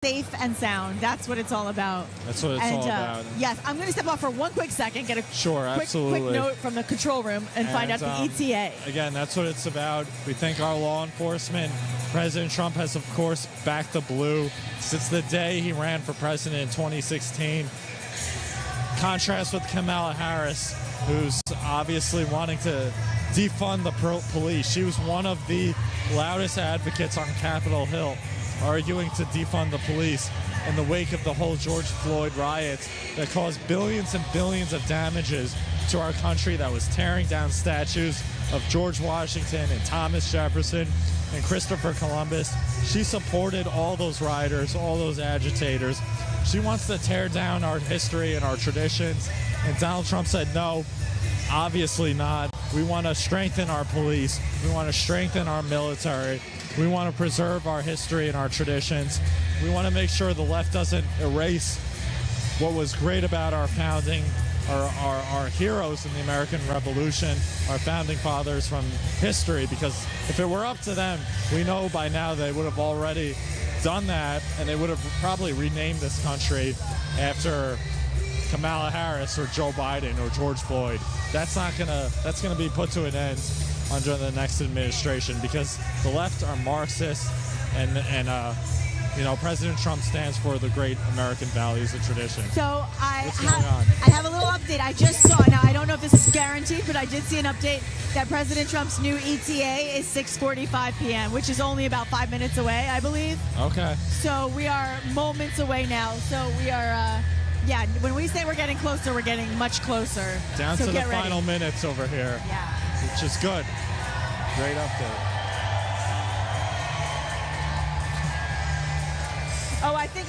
safe and sound. That's what it's all about. That's what it's all about. Yes, I'm going to step off for one quick second, get a absolutely. quick note from the control room, and find out the ETA. Again, that's what it's about. We thank our law enforcement. President Trump has, of course, backed the blue since the day he ran for president in 2016. Contrast with Kamala Harris, who's obviously wanting to defund the police. She was one of the loudest advocates on Capitol Hill, arguing to defund the police in the wake of the whole George Floyd riots that caused billions and billions of damages to our country, that was tearing down statues of George Washington and Thomas Jefferson and Christopher Columbus. She supported all those rioters, all those agitators. She wants to tear down our history and our traditions, and Donald Trump said no, obviously not. We want to strengthen our police. We want to strengthen our military. We want to preserve our history and our traditions. We want to make sure the left doesn't erase what was great about our founding, our heroes in the American Revolution, our founding fathers from history, because if it were up to them, we know by now they would have already done that, and they would have probably renamed this country after Kamala Harris or Joe Biden or George Floyd. That's gonna be put to an end under the next administration, because the left are Marxists, and President Trump stands for the great American values and traditions. So I have a little update. I just saw, now I don't know if this is guaranteed, but I did see an update that President Trump's new ETA is 6:45 p.m., which is only about 5 minutes away, I believe. Okay. So we are moments away now. So we are, when we say we're getting closer, we're getting much closer. Down so to the ready. final minutes over here. Yeah. Which is good. Great update. Oh, I think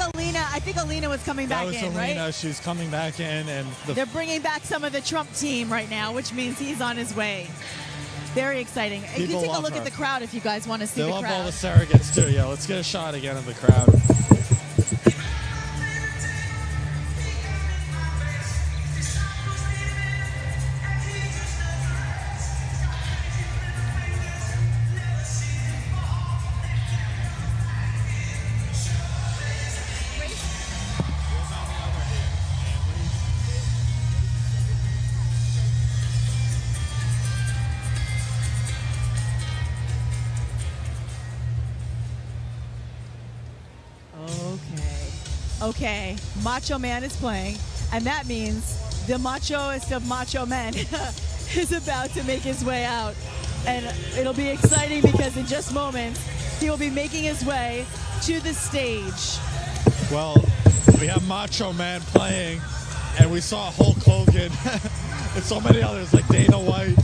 Alina was coming back in, Alina, right? she's coming back in, and they're bringing back some of the Trump team right now, which means he's on his way. Very exciting. You can take a look at the crowd if you guys want to see the crowd. They love all the surrogates too. Yeah, let's get a shot again of the crowd. Okay, Macho Man is playing, and that means the machoest of macho men is about to make his way out. And it'll be exciting because in just moments, he will be making his way to the stage. Well, we have Macho Man playing, and we saw Hulk Hogan and so many others like Dana White.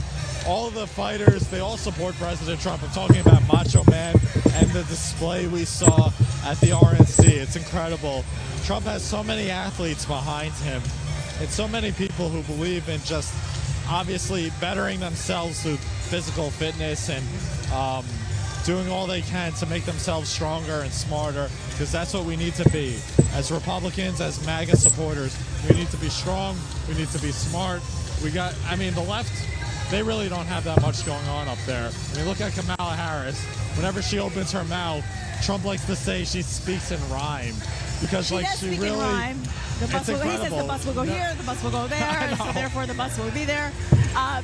All the fighters, they all support President Trump. I'm talking about Macho Man and the display we saw at the RNC. It's incredible. Trump has so many athletes behind him and so many people who believe in just obviously bettering themselves through physical fitness and doing all they can to make themselves stronger and smarter, because that's what we need to be. As Republicans, as MAGA supporters, we need to be strong, we need to be smart. The left, they really don't have that much going on up there. I mean, look at Kamala Harris. Whenever she opens her mouth, Trump likes to say she speaks in rhyme. Because she really, in rhyme. The bus will, he says the bus will go here, the bus will go there, so therefore the bus will be there.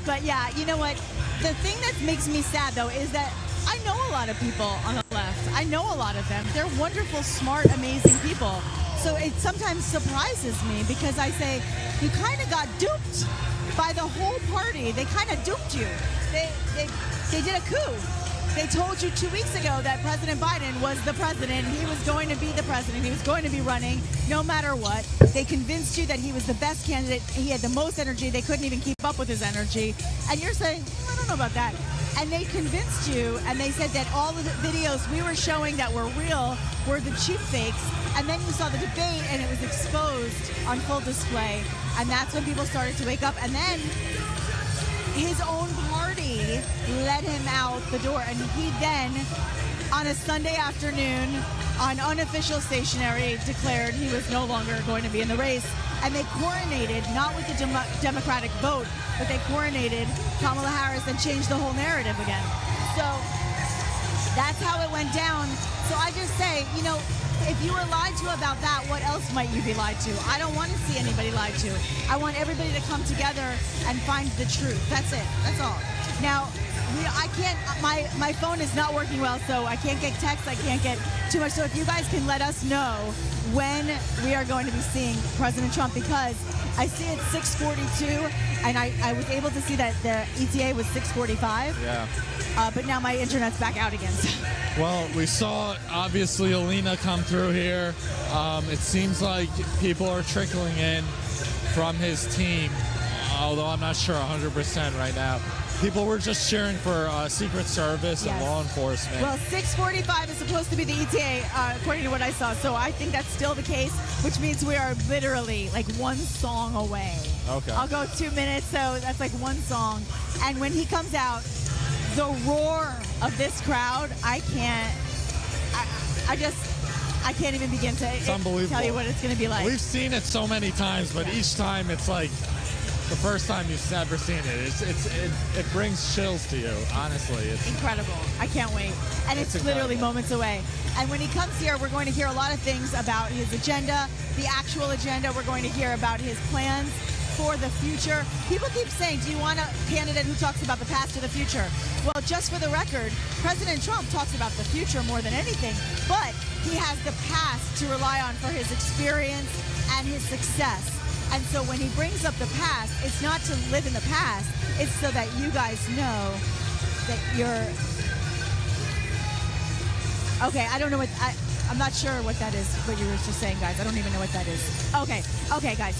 But yeah, you know what? The thing that makes me sad, though, is that I know a lot of people on the left. I know a lot of them. They're wonderful, smart, amazing people. So it sometimes surprises me because I say, you kind of got duped by the whole party. They kind of duped you. They did a coup. They told you 2 weeks ago that President Biden was the president. He was going to be the president. He was going to be running no matter what. They convinced you that he was the best candidate. He had the most energy. They couldn't even keep up with his energy. And you're saying, I don't know about that. And they convinced you, and they said that all of the videos we were showing that were real were the cheap fakes. And then you saw the debate, and it was exposed on full display. And that's when people started to wake up. And then his own party let him out the door, and he then, on a Sunday afternoon, on unofficial stationery, declared he was no longer going to be in the race. And they coronated, not with the Democratic vote, but they coronated Kamala Harris and changed the whole narrative again. So that's how it went down. So I just say, if you were lied to about that, what else might you be lied to? I don't want to see anybody lied to. I want everybody to come together and find the truth. That's it. That's all. Now, I can't, my phone is not working well, so I can't get texts, I can't get too much. So if you guys can let us know when we are going to be seeing President Trump, because I see it's 6:42, and I was able to see that the ETA was 6:45. Yeah. But now my internet's back out again. Well, we saw, obviously, Alina come through here. It seems like people are trickling in from his team, although I'm not sure 100% right now. People were just cheering for Secret Service and law enforcement. Well, 6:45 is supposed to be the ETA, according to what I saw. So I think that's still the case, which means we are literally like one song away. Okay. I'll go 2 minutes, so that's like one song. And when he comes out, the roar of this crowd, I can't even begin to tell you what it's going to be like. We've seen it so many times, but each time it's like the first time you've ever seen it. It brings chills to you, honestly. It's incredible. I can't wait. And it's literally moments away. And when he comes here, we're going to hear a lot of things about his agenda, the actual agenda. We're going to hear about his plans for the future. People keep saying, do you want a candidate who talks about the past or the future? Well, just for the record, President Trump talks about the future more than anything, but he has the past to rely on for his experience and his success. And so when he brings up the past, it's not to live in the past, it's so that you guys know that you're... Okay, I don't know what... I'm not sure what that is, what you were just saying, guys. I don't even know what that is. Okay, guys.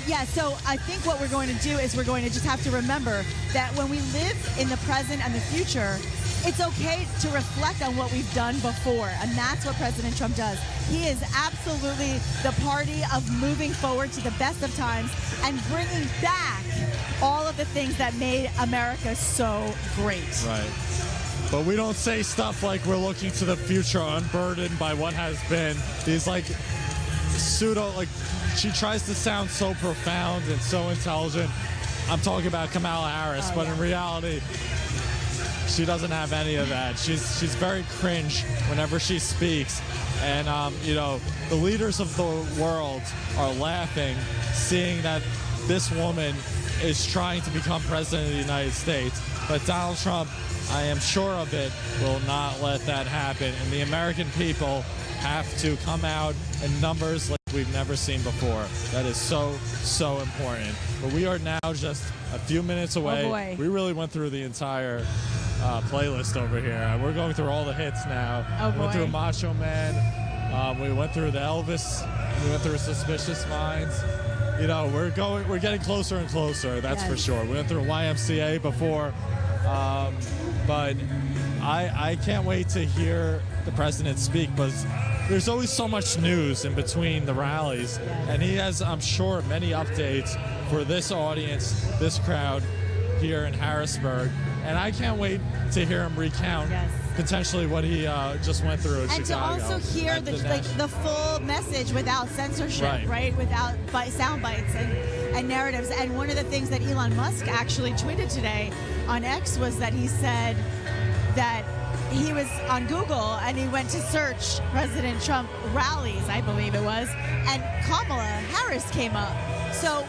Yeah, so I think what we're going to do is we're going to just have to remember that when we live in the present and the future, it's okay to reflect on what we've done before, and that's what President Trump does. He is absolutely the party of moving forward to the best of times and bringing back all of the things that made America so great. Right. But we don't say stuff like we're looking to the future unburdened by what has been. These like she tries to sound so profound and so intelligent. I'm talking about Kamala Harris, but in reality, she doesn't have any of that. She's very cringe whenever she speaks. And, the leaders of the world are laughing, seeing that this woman is trying to become president of the United States. But Donald Trump, I am sure of it, will not let that happen. And the American people have to come out in numbers like we've never seen before. That is so, so important. But we are now just a few minutes away. Oh boy. We really went through the entire playlist over here. We're going through all the hits now. Oh boy. We went through Macho Man. We went through the Elvis. We went through Suspicious Minds. We're getting closer and closer. That's for sure. We went through YMCA before. But I can't wait to hear the president speak, because there's always so much news in between the rallies, and he has, I'm sure, many updates for this audience, this crowd here in Harrisburg, and I can't wait to hear him recount potentially what he just went through in Chicago. And to also hear the full message without censorship, right? Without sound bites and narratives. And one of the things that Elon Musk actually tweeted today on X was that he said that he was on Google and he went to search President Trump rallies, I believe it was, and Kamala Harris came up. So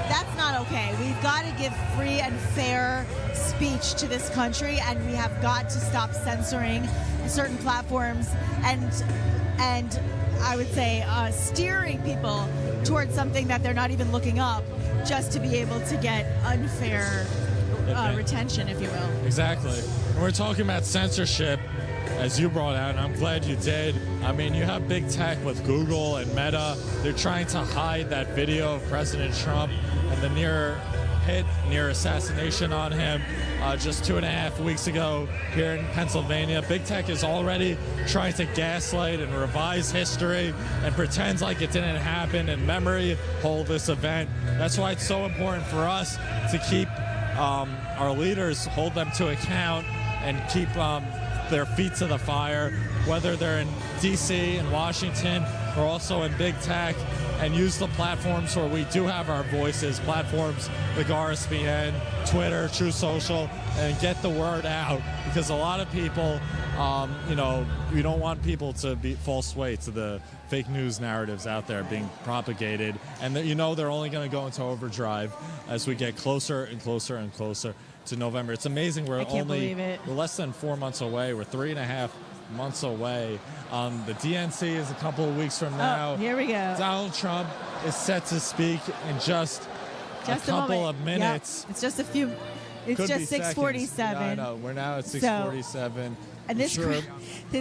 that's not okay. We've got to give free and fair speech to this country, and we have got to stop censoring certain platforms and I would say steering people towards something that they're not even looking up, just to be able to get unfair retention, if you will. Exactly. And we're talking about censorship, as you brought out, and I'm glad you did. I mean, you have big tech with Google and Meta. They're trying to hide that video of President Trump and the near assassination on him just 2.5 weeks ago here in Pennsylvania. Big tech is already trying to gaslight and revise history and pretend like it didn't happen and memory hold this event. That's why it's so important for us to keep our leaders, hold them to account, and keep their feet to the fire, whether they're in D.C. and Washington or also in big tech. and use the platforms where we do have our voices, platforms like RSBN, Twitter, True Social, and get the word out, because a lot of people, we don't want people to fall sway to the fake news narratives out there being propagated, and they're only going to go into overdrive as we get closer and closer and closer to November. It's amazing. We're less than 4 months away. We're 3.5 months away. The DNC is a couple of weeks from now. Oh, here we go. Donald Trump is set to speak in just a couple of minutes. Yep. It's just a few. It's Could just 6:47. Yeah, I know. We're now at 6:47. And this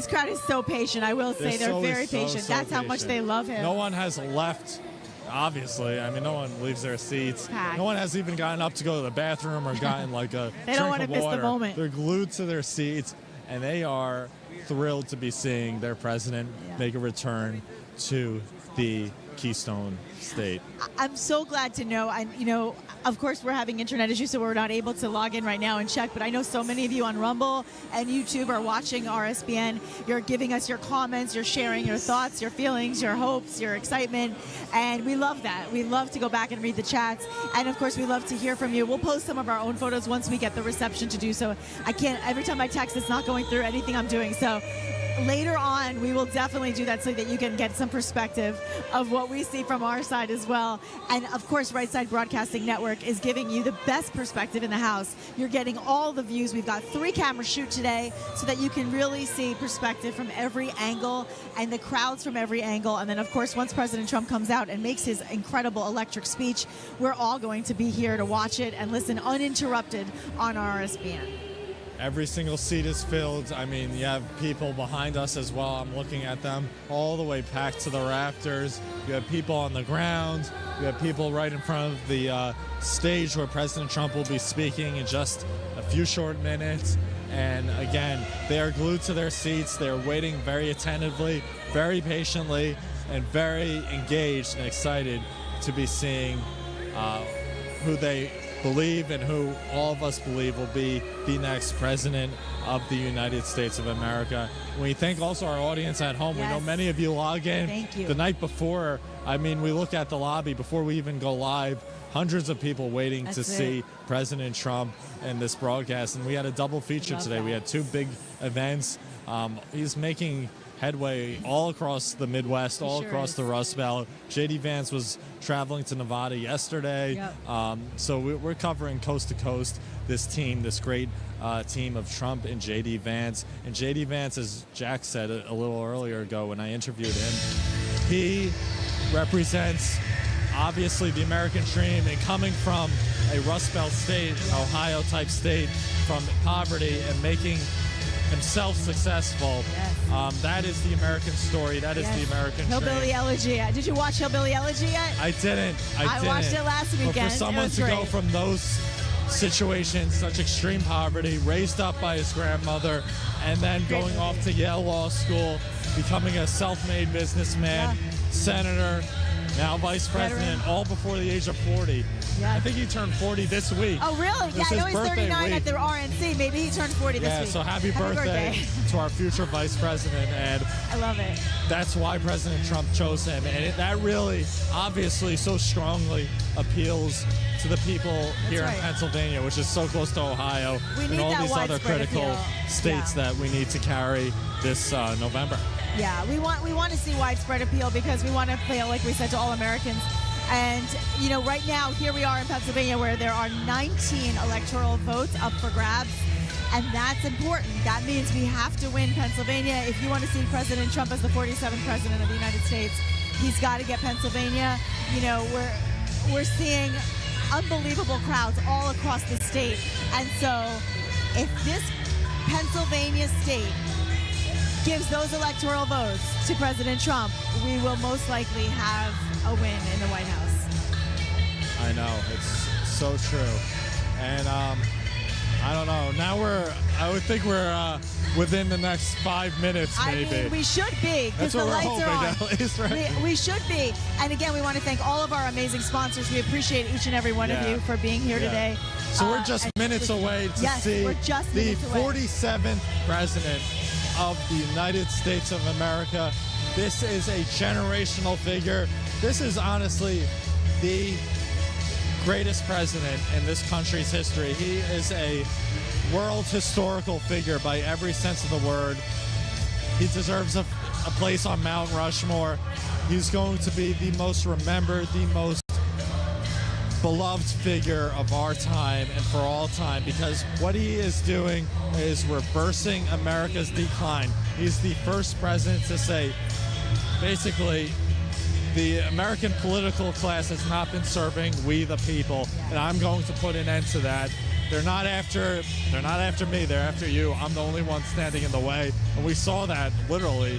crowd is so patient. I will say they're very patient. That's how much they love him. No one has left. Obviously, I mean, no one leaves their seats. Packed. No one has even gotten up to go to the bathroom or gotten like a They don't want to drink of miss water. the moment. They're glued to their seats, and they are thrilled to be seeing their president make a return to the Keystone State. I'm so glad to know. Of course, we're having internet issues, so we're not able to log in right now and check. But I know so many of you on Rumble and YouTube are watching RSBN. You're giving us your comments, you're sharing your thoughts, your feelings, your hopes, your excitement, and we love that. We love to go back and read the chats, and of course, we love to hear from you. We'll post some of our own photos once we get the reception to do so. I can't. Every time I text, it's not going through anything I'm doing. So later on, we will definitely do that so that you can get some perspective of what we see from our side as well. And of course, Right Side Broadcasting Network is giving you the best perspective in the house. You're getting all the views. We've got 3 camera shoot today so that you can really see perspective from every angle and the crowds from every angle. And then, of course, once President Trump comes out and makes his incredible electric speech, we're all going to be here to watch it and listen uninterrupted on RSBN. Every single seat is filled. I mean, you have people behind us as well. I'm looking at them all the way packed to the rafters. You have people on the ground. You have people right in front of the stage where President Trump will be speaking in just a few short minutes. And again, they are glued to their seats. They're waiting very attentively, very patiently, and very engaged and excited to be seeing who they believe and who all of us believe will be the next president of the United States of America. We thank also our audience at home. Yes. We know many of you log in Thank you. the night before. I mean, we look at the lobby before we even go live, hundreds of people waiting to see President Trump in this broadcast. And we had a double feature today. We had 2 big events. He's making headway all across the Midwest, all across the Rust Belt. J.D. Vance was traveling to Nevada yesterday. Yep. So we're covering coast to coast this team, this great team of Trump and J.D. Vance. And J.D. Vance, as Jack said a little earlier ago when I interviewed him, he represents obviously the American dream, and coming from a Rust Belt state, Ohio-type state, from poverty and making himself successful. Yes. That is the American story. That is the American Hillbilly dream. Elegy. Did you watch Hillbilly Elegy yet? I didn't. I watched it last weekend. But for someone to go from those situations, such extreme poverty, raised up by his grandmother, and then going off to Yale Law School, becoming a self-made businessman, senator, now vice president, all before the age of 40. Yeah. I think he turned 40 this week. Oh, really? This I know is he's 39 week. at the RNC. Maybe he turned 40 this week. So happy birthday to our future vice president. And I love it. that's why President Trump chose him. And that really, obviously, so strongly appeals to the people here in Pennsylvania, which is so close to Ohio, and all these other critical states that we need to carry this November. Yeah, we want to see widespread appeal because we want to appeal, like we said, to all Americans. And, right now, here we are in Pennsylvania where there are 19 electoral votes up for grabs. And that's important. That means we have to win Pennsylvania. If you want to see President Trump as the 47th president of the United States, he's got to get Pennsylvania. We're seeing unbelievable crowds all across the state. And so if this Pennsylvania state gives those electoral votes to President Trump, we will most likely have a win in the White House. I know, it's so true. And I don't know. Now I would think we're within the next 5 minutes, maybe. I mean, we should be, because the lights are on. At least, right? We should be. And again, we want to thank all of our amazing sponsors. We appreciate each and every one of you for being here today. So we're just minutes away to see the 47th president of the United States of America. This is a generational figure. This is honestly the greatest president in this country's history. He is a world historical figure by every sense of the word. He deserves a place on Mount Rushmore. He's going to be the most remembered, the most beloved figure of our time and for all time, because what he is doing is reversing America's decline. He's the first president to say, basically, the American political class has not been serving we the people, and I'm going to put an end to that. They're not after me, they're after you. I'm the only one standing in the way. And we saw that literally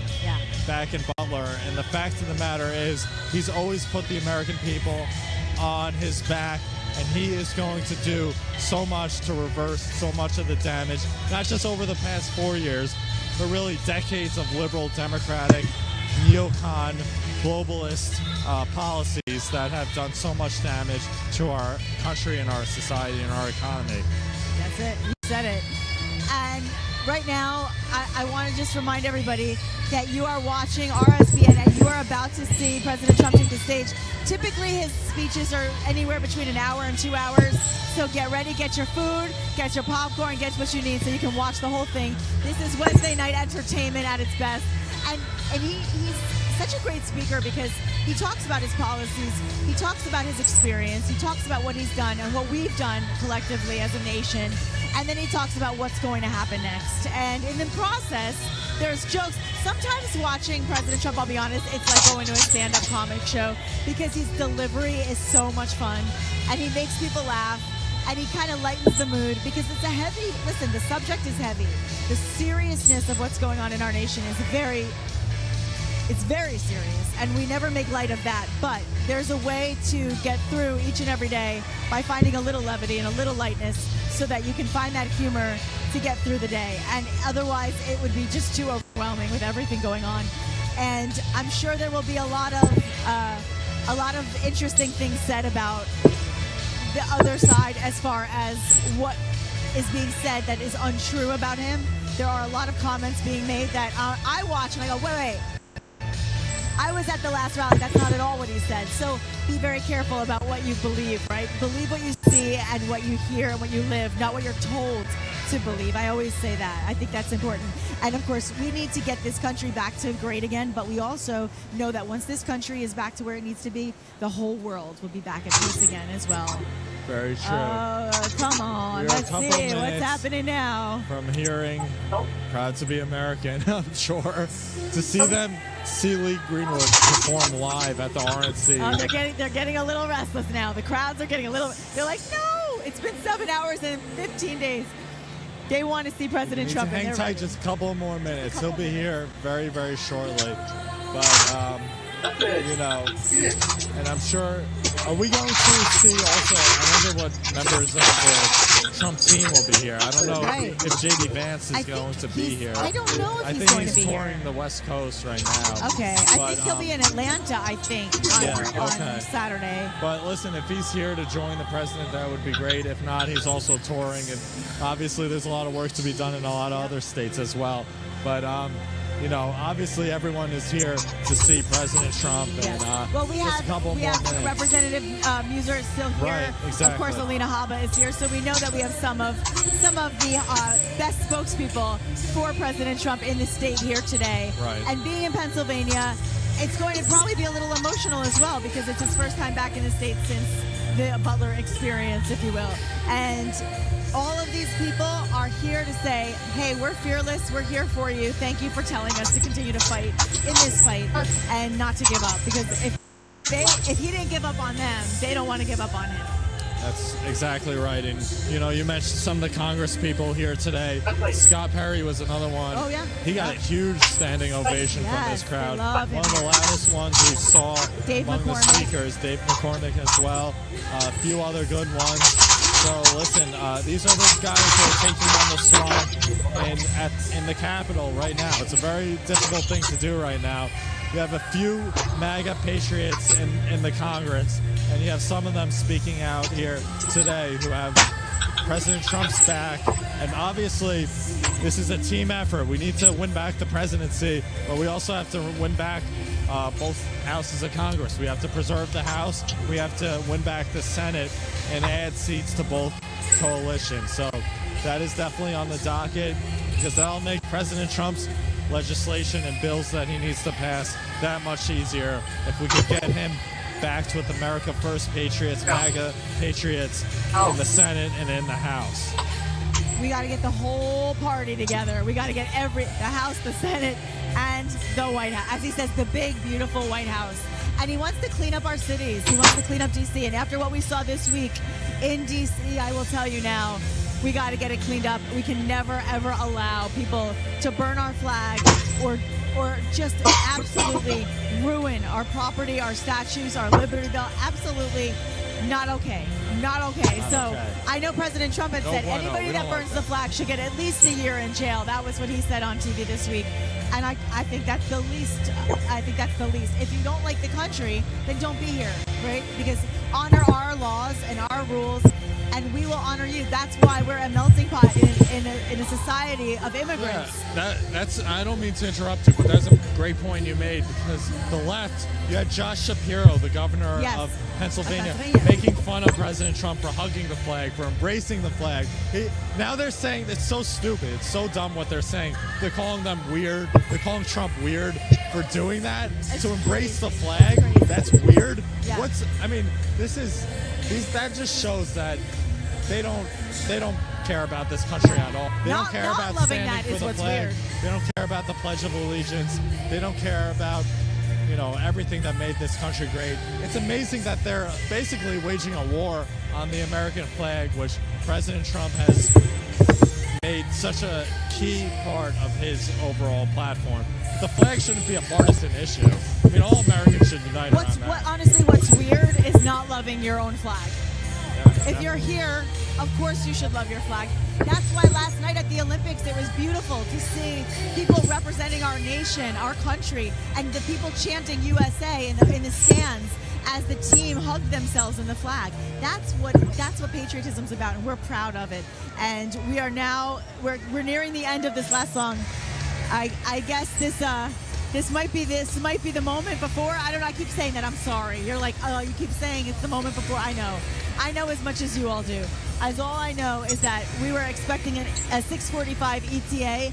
back in Butler. And the fact of the matter is, he's always put the American people on his back, and he is going to do so much to reverse so much of the damage, not just over the past 4 years, but really decades of liberal, democratic, neocon, globalist policies that have done so much damage to our country and our society and our economy. That's it. You said it. And right now, I want to just remind everybody that you are watching RSBN and you are about to see President Trump take the stage. Typically, his speeches are anywhere between an hour and 2 hours. So get ready, get your food, get your popcorn, get what you need so you can watch the whole thing. This is Wednesday night entertainment at its best. And he's such a great speaker because he talks about his policies, he talks about his experience, he talks about what he's done and what we've done collectively as a nation, and then he talks about what's going to happen next. And in the process, there's jokes. Sometimes watching President Trump, I'll be honest, it's like going to a stand-up comic show because his delivery is so much fun, and he makes people laugh, and he kind of lightens the mood because it's a heavy, listen, the subject is heavy. The seriousness of what's going on in our nation is it's very serious, and we never make light of that. But there's a way to get through each and every day by finding a little levity and a little lightness so that you can find that humor to get through the day. And otherwise, it would be just too overwhelming with everything going on. And I'm sure there will be a lot of interesting things said about the other side as far as what is being said that is untrue about him. There are a lot of comments being made that I watch and I go, wait. I was at the last rally. That's not at all what he said. So be very careful about what you believe, right? Believe what you see and what you hear and what you live, not what you're told to believe. I always say that. I think that's important. And of course, we need to get this country back to great again, but we also know that once this country is back to where it needs to be, the whole world will be back at peace again as well. Very true. Come on. Let's see what's happening now. From hearing Proud to be American, I'm sure, to see them, see Lee Greenwood perform live at the RNC. Oh, they're getting a little restless now. The crowds are getting a little, they're like, no, it's been 7 hours and 15 days. They want to see President Trump. Hang tight just a couple more minutes. He'll be here very, very shortly. But, you know, and I'm sure, are we going to see also, I wonder what members of the Trump team will be here. I don't know if J.D. Vance is going to be here. I don't know if he's going to be here. I think he's touring the West Coast right now. Okay, I think he'll be in Atlanta, I think, on Saturday. But listen, if he's here to join the president, that would be great. If not, he's also touring, and obviously there's a lot of work to be done in a lot of other states as well. But, you know, obviously everyone is here to see President Trump. And, well, we have Representative Muser is still here. Right, exactly. Of course, Alina Habba is here. So we know that we have some of the best spokespeople for President Trump in the state here today. Right. And being in Pennsylvania, it's going to probably be a little emotional as well because it's his first time back in the state since the Butler experience, if you will. And all of these people are here to say, hey, we're fearless, we're here for you, thank you for telling us to continue to fight in this fight and not to give up. Because if he didn't give up on them, they don't want to give up on him. That's exactly right. And, you know, you mentioned some of the Congress people here today. Scott Perry was another one. Oh, yeah? He got a huge standing ovation from this crowd. Love him. One of the loudest ones we saw among the speakers. Dave McCormick as well. A few other good ones. So, listen, these are the guys who are taking on the swamp in the Capitol right now. It's a very difficult thing to do right now. You have a few MAGA patriots in the Congress, and you have some of them speaking out here today who have President Trump's back, and obviously this is a team effort. We need to win back the presidency, but we also have to win back both houses of Congress. We have to preserve the House. We have to win back the Senate and add seats to both coalitions. So that is definitely on the docket, because that'll make President Trump's legislation and bills that he needs to pass that much easier if we could get him backed with America First Patriots, MAGA Patriots in the Senate and in the House. We got to get the whole party together. We got to get the House, the Senate, and the White House. As he says, the big, beautiful White House. And he wants to clean up our cities. He wants to clean up D.C. And after what we saw this week in D.C., I will tell you now, we got to get it cleaned up. We can never, ever allow people to burn our flag or just absolutely ruin our property, our statues, our Liberty Bell. Absolutely not okay. Not okay. I know President Trump had said anybody that burns the flag should get at least a year in jail. That was what he said on TV this week. And I think that's the least. I think that's the least. If you don't like the country, then don't be here, right? Because honor our laws and our rules, and we will honor you. That's why we're a melting pot in a society of immigrants. Yeah, that's. I don't mean to interrupt you, but that's a great point you made, because the left, you had Josh Shapiro, the governor of Pennsylvania, making fun of President Trump for hugging the flag, for embracing the flag. Now they're saying it's so stupid. It's so dumb what they're saying. They're calling them weird. They're calling Trump weird for doing that. To embrace the flag, that's weird. Yeah. That just shows that they don't care about this country at all. They don't care about standing for the flag. They don't care about the Pledge of Allegiance. They don't care about, everything that made this country great. It's amazing that they're basically waging a war on the American flag, which President Trump has made such a key part of his overall platform. The flag shouldn't be a partisan issue. I mean, all Americans should unite around that. Honestly, what's weird is not loving your own flag. If you're here, of course you should love your flag. That's why last night at the Olympics, it was beautiful to see people representing our nation, our country, and the people chanting USA in the stands as the team hugged themselves in the flag. That's what patriotism's about, and we're proud of it. And we are now, we're nearing the end of this last song. I guess this might be the moment before. I don't know. I keep saying that. I'm sorry. You're like, oh, you keep saying it's the moment before. I know as much as you all do. As all I know is that we were expecting a 6:45 ETA.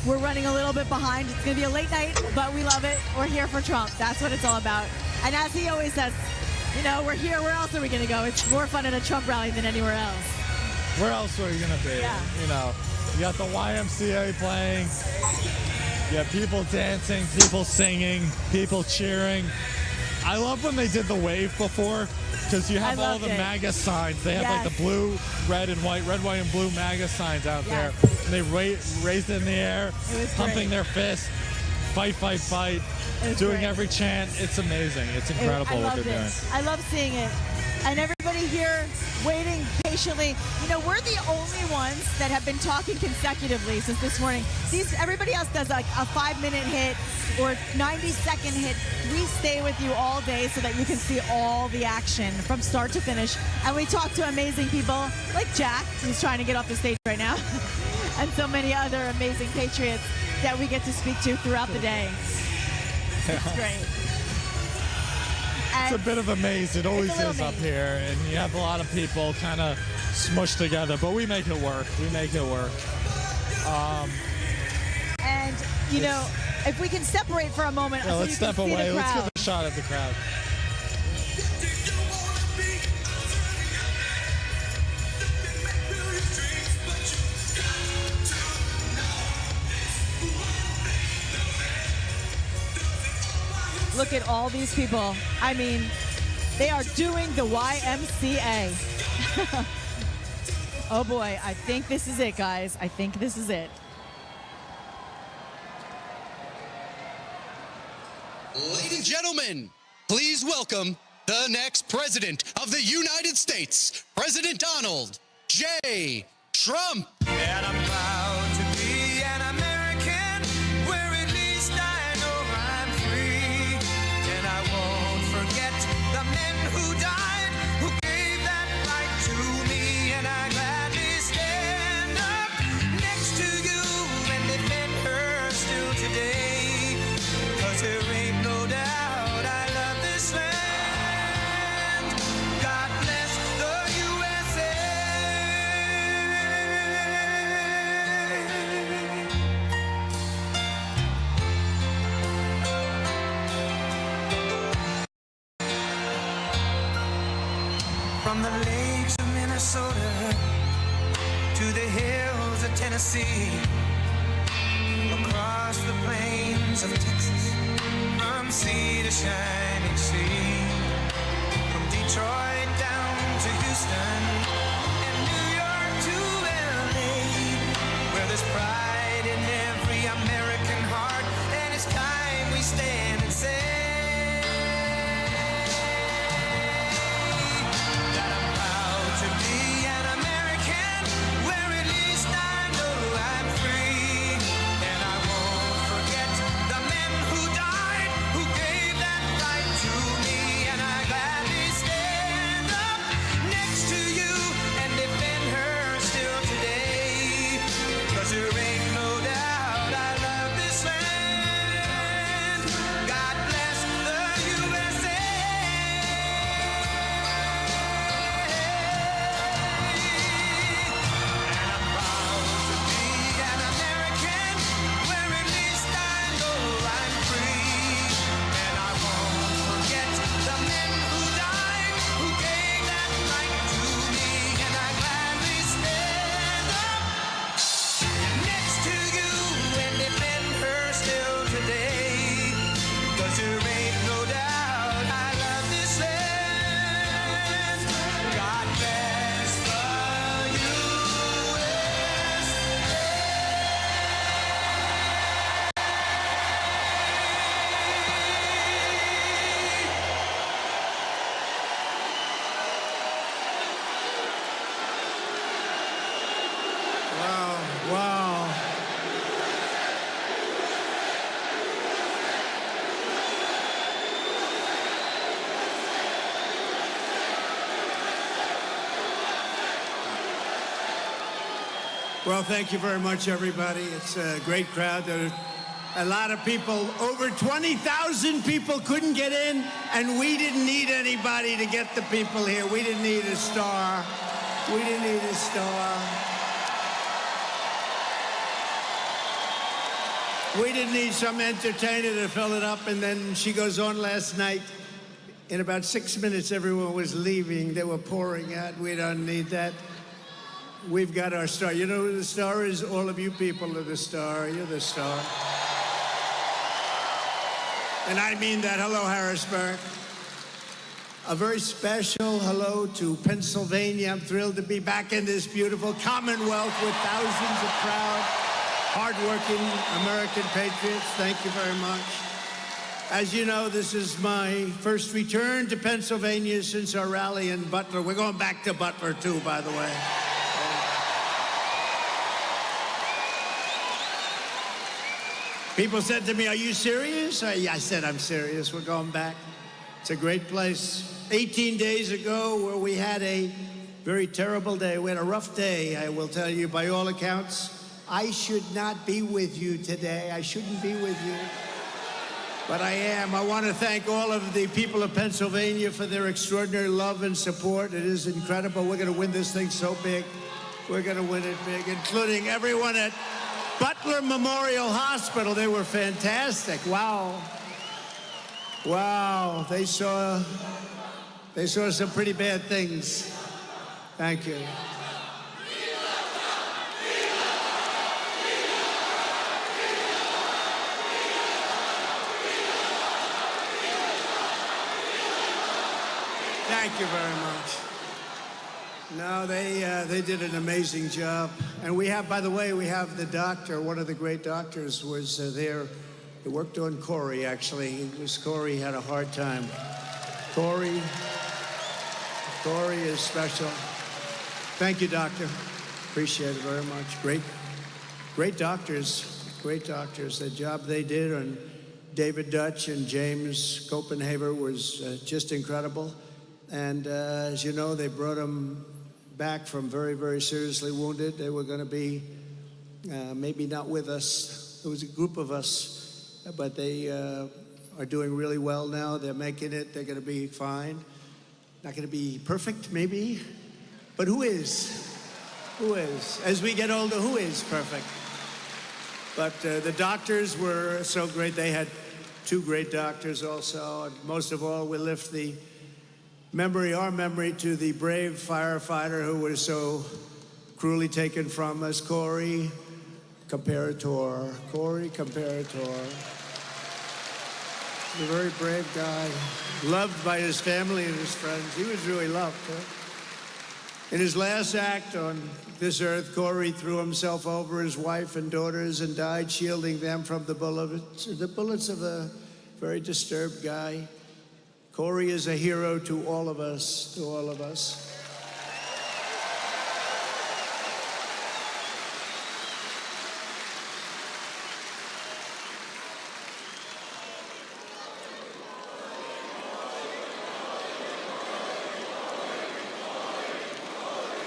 We're running a little bit behind. It's going to be a late night, but we love it. We're here for Trump. That's what it's all about. And as he always says, we're here. Where else are we going to go? It's more fun at a Trump rally than anywhere else. Where else are you going to be? Yeah. You got the YMCA playing. You have people dancing, people singing, people cheering. I love when they did the wave before, because you have all the MAGA signs. They have like the blue, red, white, and blue MAGA signs out there. And they raised it in the air, pumping their fists, fight, fight, fight, doing every chant. It's amazing. It's incredible what they're doing. I love seeing it. And everybody here waiting patiently. We're the only ones that have been talking consecutively since this morning. Everybody else does like a 5-minute hit or 90-second hit. We stay with you all day so that you can see all the action from start to finish. And we talk to amazing people like Jack, who's trying to get off the stage right now, and so many other amazing patriots that we get to speak to throughout the day. It's great. It's a bit of a maze. It always is up here, and you have a lot of people kind of smushed together, but we make it work. And if we can separate for a moment, so let's step away. Let's give a shot at the crowd. Look at all these people. I mean, they are doing the YMCA. Oh boy, I think this is it, guys. I think this is it. Ladies and gentlemen, please welcome the next president of the United States, President Donald J. Trump. And I'm proud to be an American, where at least I know I'm free. And I won't forget the men who died, who gave that right to me. And I gladly From the lakes of Minnesota to the hills of Tennessee, across the plains of Texas, from sea to shining sea, from Detroit down to Houston and New York to LA, where there's pride in every American heart, and it's time we stand and say that I'm proud to be an American, where at least I know I'm free, and I won't forget the men who died, who gave that right to me, and I gladly stand up next to you and defend her still today, 'cause there ain't no doubt I love this land. God bless the USA. And I'm proud to be an American, where at least I know I'm free, and I won't forget the men who died, who gave that right to me, and I gladly stand up next to you and defend her still today, 'cause there ain't no doubt I love this land. God bless the USA. Wow, wow. Well, thank you very much, everybody. It's a great crowd. There are a lot of people, over 20,000 people couldn't get in, and we didn't need anybody to get the people here. We didn't need a star. We didn't need a star. We didn't need some entertainer to fill it up, and then she goes on last night. In about 6 minutes, everyone was leaving. They were pouring out. We don't need that. We've got our star. You know who the star is? All of you people are the star. You're the star. And I mean that. Hello, Harrisburg. A very special hello to Pennsylvania. I'm thrilled to be back in this beautiful Commonwealth with thousands of proud, hardworking American patriots. Thank you very much. As you know, this is my first return to Pennsylvania since our rally in Butler. We're going back to Butler, too, by the way. People said to me, "Are you serious?" I said, "I'm serious. We're going back." It's a great place. 18 days ago, where we had a very terrible day. We had a rough day, I will tell you, by all accounts. I should not be with you today. I shouldn't be with you. But I am. I want to thank all of the people of Pennsylvania for their extraordinary love and support. It is incredible. We're going to win this thing so big. We're going to win it big, including everyone at Butler Memorial Hospital. They were fantastic. Wow. Wow. They saw some pretty bad things. Thank you. Thank you very much. No, they did an amazing job. And we have, by the way, we have the doctor. One of the great doctors was there. He worked on Corey, actually. Corey had a hard time. Corey is special. Thank you, doctor. Appreciate it very much. Great doctors. Great doctors. The job they did on David Dutch and James Copenhaver was just incredible. And as you know, they brought him back from very, very seriously wounded. They were going to be maybe not with us. It was a group of us, but they are doing really well now. They're making it. They're going to be fine. Not going to be perfect, maybe, but who is? Who is? As we get older, who is perfect? But the doctors were so great. They had two great doctors also. And most of all, we lift the our memory to the brave firefighter who was so cruelly taken from us, Corey Comparator. Corey Comparator. A very brave guy, loved by his family and his friends. He was really loved. In his last act on this earth, Corey threw himself over his wife and daughters and died, shielding them from the bullets of a very disturbed guy. Corey is a hero to all of us,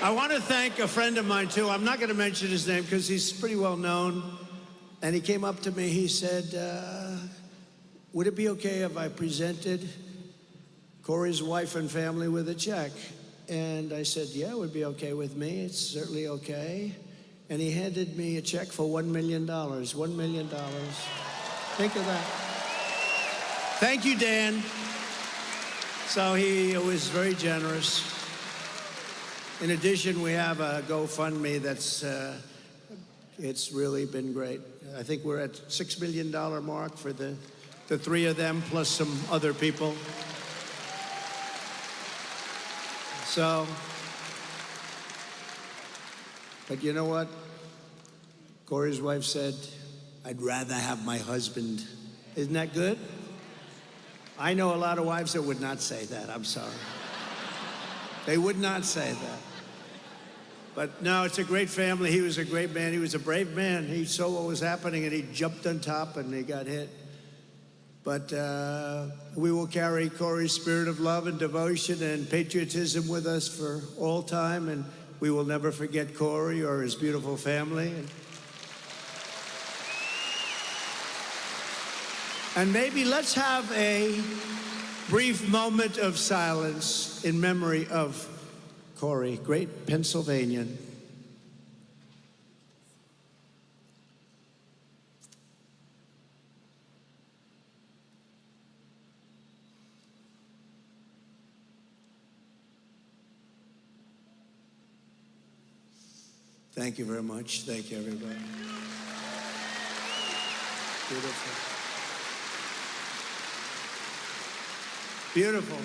I want to thank a friend of mine, too. I'm not going to mention his name because he's pretty well known. And he came up to me, he said, would it be okay if I presented Corey's wife and family with a check? And I said, yeah, it would be okay with me. It's certainly okay. And he handed me a check for $1 million. $1 million. Think of that. Thank you, Dan. So he was very generous. In addition, we have a GoFundMe that's, it's really been great. I think we're at $6 million mark for the three of them, plus some other people. So, but you know what? Corey's wife said, I'd rather have my husband. Isn't that good? I know a lot of wives that would not say that. I'm sorry. They would not say that. But no, it's a great family. He was a great man. He was a brave man. He saw what was happening and he jumped on top and he got hit. But we will carry Corey's spirit of love and devotion and patriotism with us for all time. And we will never forget Corey or his beautiful family. And maybe let's have a brief moment of silence in memory of Corey, great Pennsylvanian. Thank you very much. Thank you, everybody. Beautiful. Beautiful.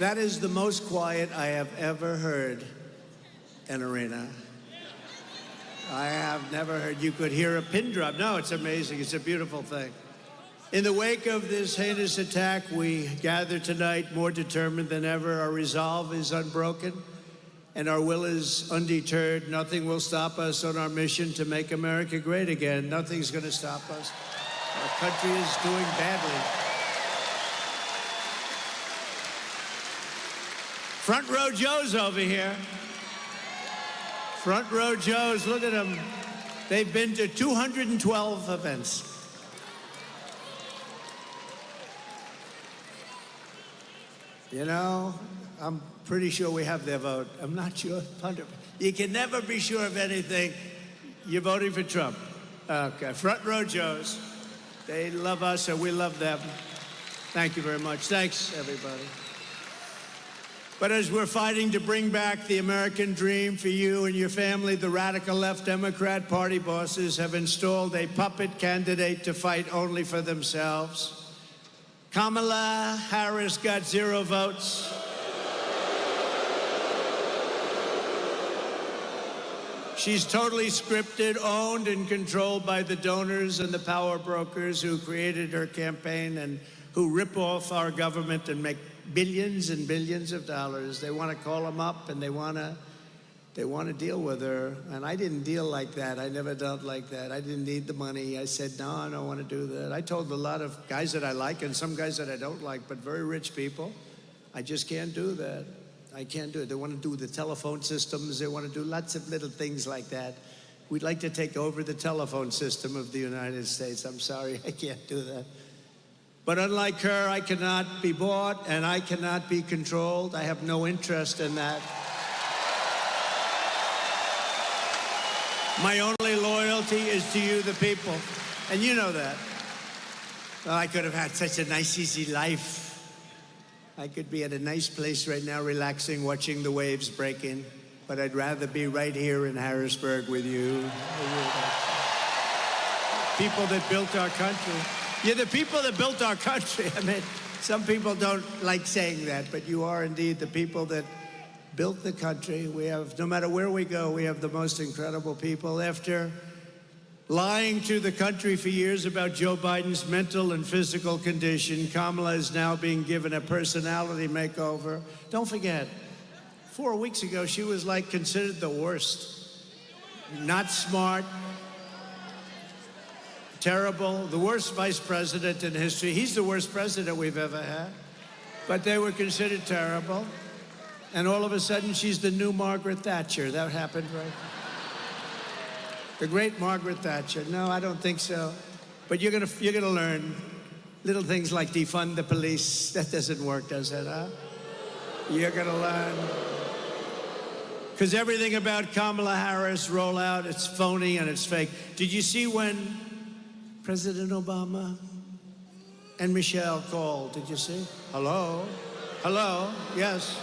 That is the most quiet I have ever heard an arena. I have never heard, you could hear a pin drop. No, it's amazing. It's a beautiful thing. In the wake of this heinous attack, we gather tonight more determined than ever. Our resolve is unbroken and our will is undeterred. Nothing will stop us on our mission to make America great again. Nothing's going to stop us. Our country is doing badly. Front row Joe's over here. Front row Joe's, look at them. They've been to 212 events. You know, I'm pretty sure we have their vote. I'm not sure. You can never be sure of anything. You're voting for Trump. Okay, front row Joe's. They love us and we love them. Thank you very much. Thanks, everybody. But as we're fighting to bring back the American dream for you and your family, the radical left Democrat Party bosses have installed a puppet candidate to fight only for themselves. Kamala Harris got 0 votes. She's totally scripted, owned, and controlled by the donors and the power brokers who created her campaign and who rip off our government and make billions and billions of dollars. They want to call them up and they want to deal with her. And I didn't deal like that. I never dealt like that. I didn't need the money. I said, no, I don't want to do that. I told a lot of guys that I like and some guys that I don't like, but very rich people, I just can't do that. I can't do it. They want to do the telephone systems. They want to do lots of little things like that. We'd like to take over the telephone system of the United States. I'm sorry, I can't do that. But unlike her, I cannot be bought and I cannot be controlled. I have no interest in that. My only loyalty is to you, the people. And you know that. Well, I could have had such a nice, easy life. I could be at a nice place right now, relaxing, watching the waves break in, but I'd rather be right here in Harrisburg with you. People that built our country. You're the people that built our country. I mean, some people don't like saying that, but you are indeed the people that built the country. We have, no matter where we go, we have the most incredible people. After lying to the country for years about Joe Biden's mental and physical condition, Kamala is now being given a personality makeover. Don't forget, 4 weeks ago, she was like considered the worst. Not smart, terrible, the worst vice president in history. He's the worst president we've ever had. But they were considered terrible. And all of a sudden, she's the new Margaret Thatcher. That happened, right? The great Margaret Thatcher. No, I don't think so. But you're gonna learn little things like defund the police. That doesn't work, does it, huh? You're gonna learn. Because everything about Kamala Harris rollout, it's phony and it's fake. Did you see when President Obama and Michelle called? Did you see? Hello? Hello? Yes.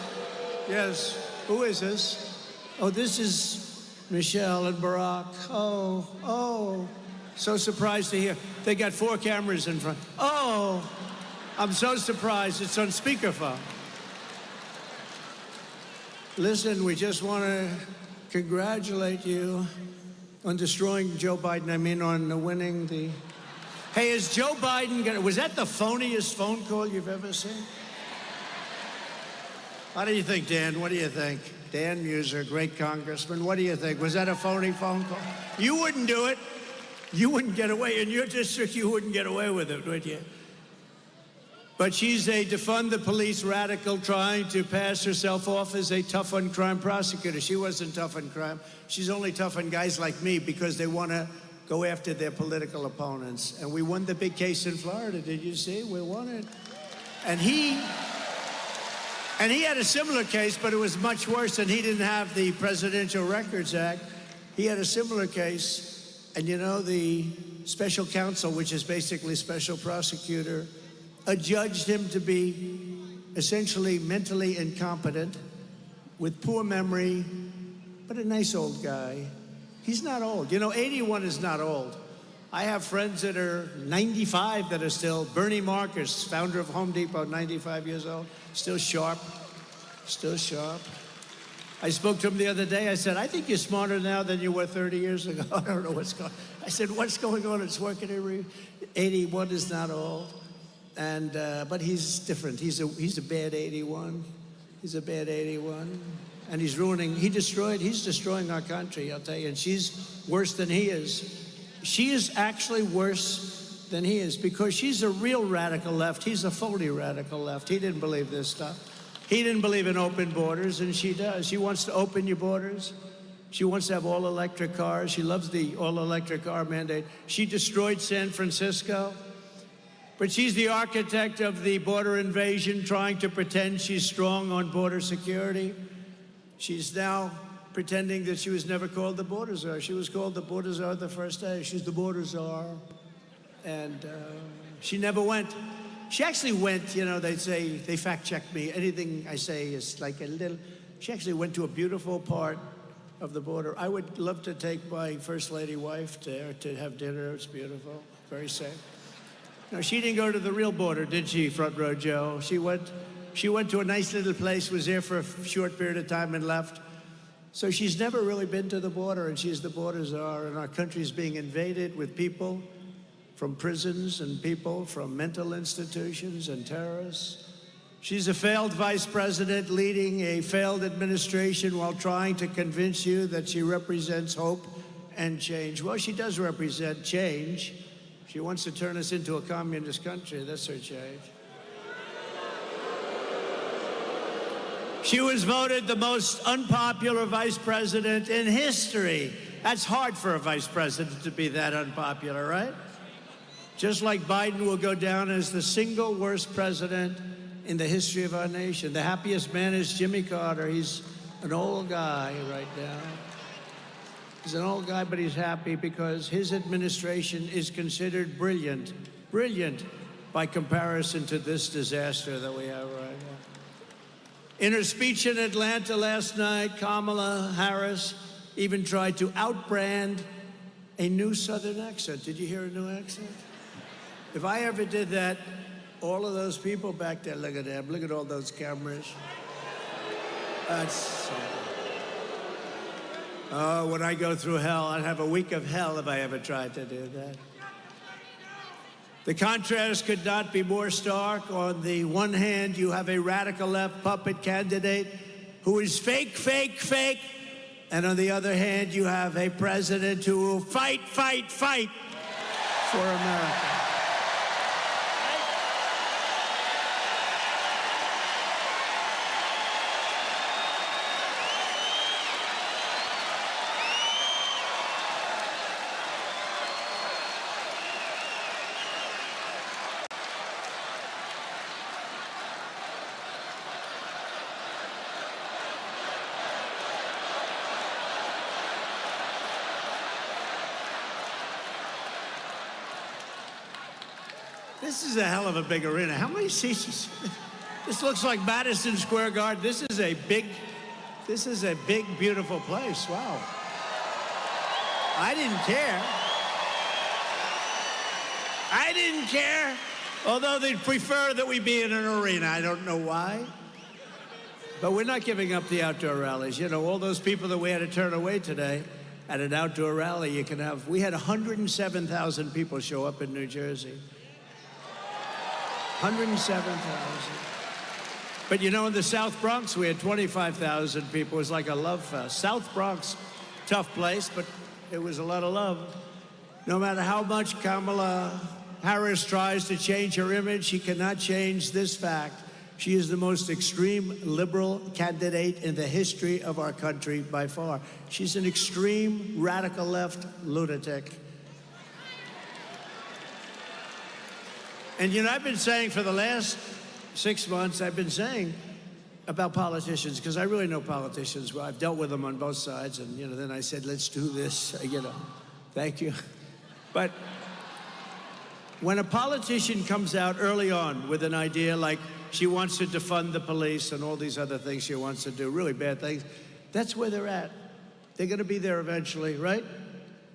Yes. Who is this? Oh, this is Michelle and Barack. Oh. So surprised to hear. They got 4 cameras in front. Oh, I'm so surprised. It's on speakerphone. Listen, we just want to congratulate you on destroying Joe Biden. I mean, on winning the... Hey, is Joe Biden gonna... Was that the phoniest phone call you've ever seen? How do you think, Dan? What do you think? Dan Muser, great congressman. What do you think? Was that a phony phone call? You wouldn't do it. You wouldn't get away. In your district, you wouldn't get away with it, would you? But she's a defund the police radical trying to pass herself off as a tough on crime prosecutor. She wasn't tough on crime. She's only tough on guys like me because they want to go after their political opponents. And we won the big case in Florida. Did you see? We won it. And he had a similar case, but it was much worse, and he didn't have the Presidential Records Act. He had a similar case, and you know, the special counsel, which is basically special prosecutor, adjudged him to be essentially mentally incompetent, with poor memory, but a nice old guy. He's not old. You know, 81 is not old. I have friends that are 95 that are still. Bernie Marcus, founder of Home Depot, 95 years old, still sharp, still sharp. I spoke to him the other day. I said, I think you're smarter now than you were 30 years ago. I don't know what's going on. I said, what's going on? It's working. 81 is not old. And, but he's different. He's a bad 81. He's a bad 81. And he's destroying our country, I'll tell you. And she's worse than he is. She is actually worse than he is because she's a real radical left. He's a phony radical left. He didn't believe this stuff. He didn't believe in open borders, and she does. She wants to open your borders. She wants to have all-electric cars. She loves the all-electric car mandate. She destroyed San Francisco. But she's the architect of the border invasion, trying to pretend she's strong on border security. She's now pretending that she was never called the border czar. She was called the border czar the first day. She's the border czar. And she never went. She actually went, you know, they say, they fact-check me. Anything I say is like a little... She actually went to a beautiful part of the border. I would love to take my First Lady wife there to have dinner. It's beautiful, very safe. No, she didn't go to the real border, did she, Front Row Joe? She went to a nice little place, was there for a short period of time and left. So she's never really been to the border, and she's the border czar, and our country's being invaded with people from prisons and people from mental institutions and terrorists. She's a failed vice president leading a failed administration while trying to convince you that she represents hope and change. Well, she does represent change. She wants to turn us into a communist country. That's her change. She was voted the most unpopular vice president in history. That's hard for a vice president to be that unpopular, right? Just like Biden will go down as the single worst president in the history of our nation. The happiest man is Jimmy Carter. He's an old guy right now. He's an old guy, but he's happy because his administration is considered brilliant. Brilliant. by comparison to this disaster that we have right now. In her speech in Atlanta last night, Kamala Harris even tried to outbrand a new Southern accent. Did you hear a new accent? If I ever did that, all of those people back there, look at them, look at all those cameras. That's something. Oh, when I go through hell, I'd have a week of hell if I ever tried to do that. The contrast could not be more stark. On the one hand, you have a radical left puppet candidate who is fake, fake, fake. And on the other hand, you have a president who will fight, fight, fight for America. This is a hell of a big arena. How many seats is this? Looks like Madison Square Garden. This is a big, beautiful place. Wow. I didn't care. I didn't care. Although they'd prefer that we be in an arena. I don't know why. But we're not giving up the outdoor rallies. You know, all those people that we had to turn away today at an outdoor rally, you can have, we had 107,000 people show up in New Jersey. 107,000. But you know, in the South Bronx, we had 25,000 people. It was like a love fest. South Bronx, tough place, but it was a lot of love. No matter how much Kamala Harris tries to change her image, she cannot change this fact. She is the most extreme liberal candidate in the history of our country by far. She's an extreme radical left lunatic. And you know, I've been saying for the last 6 months, I've been saying about politicians, because I really know politicians. Well, I've dealt with them on both sides, and you know, then I said, let's do this, you know, thank you. But when a politician comes out early on with an idea like she wants to defund the police and all these other things she wants to do, really bad things, that's where they're at. They're gonna be there eventually, right?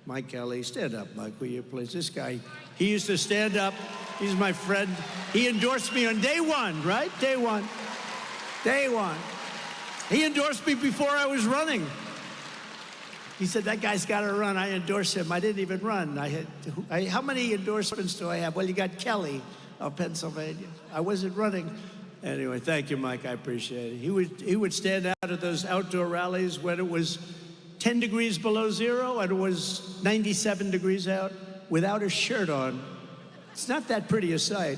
Mike Kelly, stand up, Mike, will you please? This guy, he used to stand up. He's my friend. He endorsed me on day one, right? Day one. Day one. He endorsed me before I was running. He said, that guy's got to run. I endorsed him. I didn't even run. How many endorsements do I have? Well, you got Kelly of Pennsylvania. I wasn't running. Anyway, thank you, Mike. I appreciate it. He would stand out at those outdoor rallies when it was 10 degrees below zero and it was 97 degrees out without a shirt on. It's not that pretty a sight.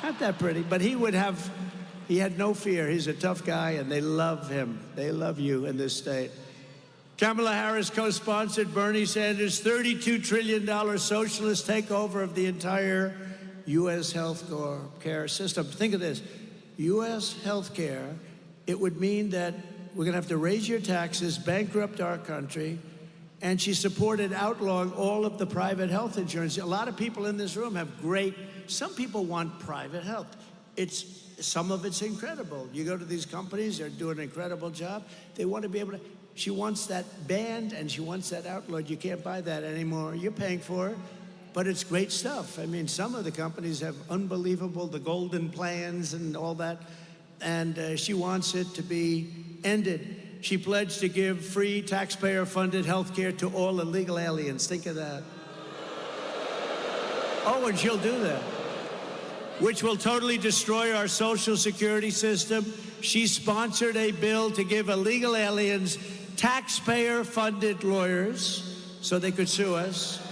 Not that pretty, but he had no fear. He's a tough guy, and they love him. They love you in this state. Kamala Harris co-sponsored Bernie Sanders' $32 trillion socialist takeover of the entire U.S. health care system. Think of this. U.S. health care, it would mean that we're going to have to raise your taxes, bankrupt our country, and she supported outlawing all of the private health insurance. A lot of people in this room have some people want private health. Some of it's incredible. You go to these companies, they're doing an incredible job. They want to be able to, she wants that banned and she wants that outlawed. You can't buy that anymore. You're paying for it, but it's great stuff. I mean, some of the companies have unbelievable, the golden plans and all that, and she wants it to be ended. She pledged to give free taxpayer-funded health care to all illegal aliens. Think of that. Oh, and she'll do that, which will totally destroy our social security system. She sponsored a bill to give illegal aliens taxpayer-funded lawyers so they could sue us.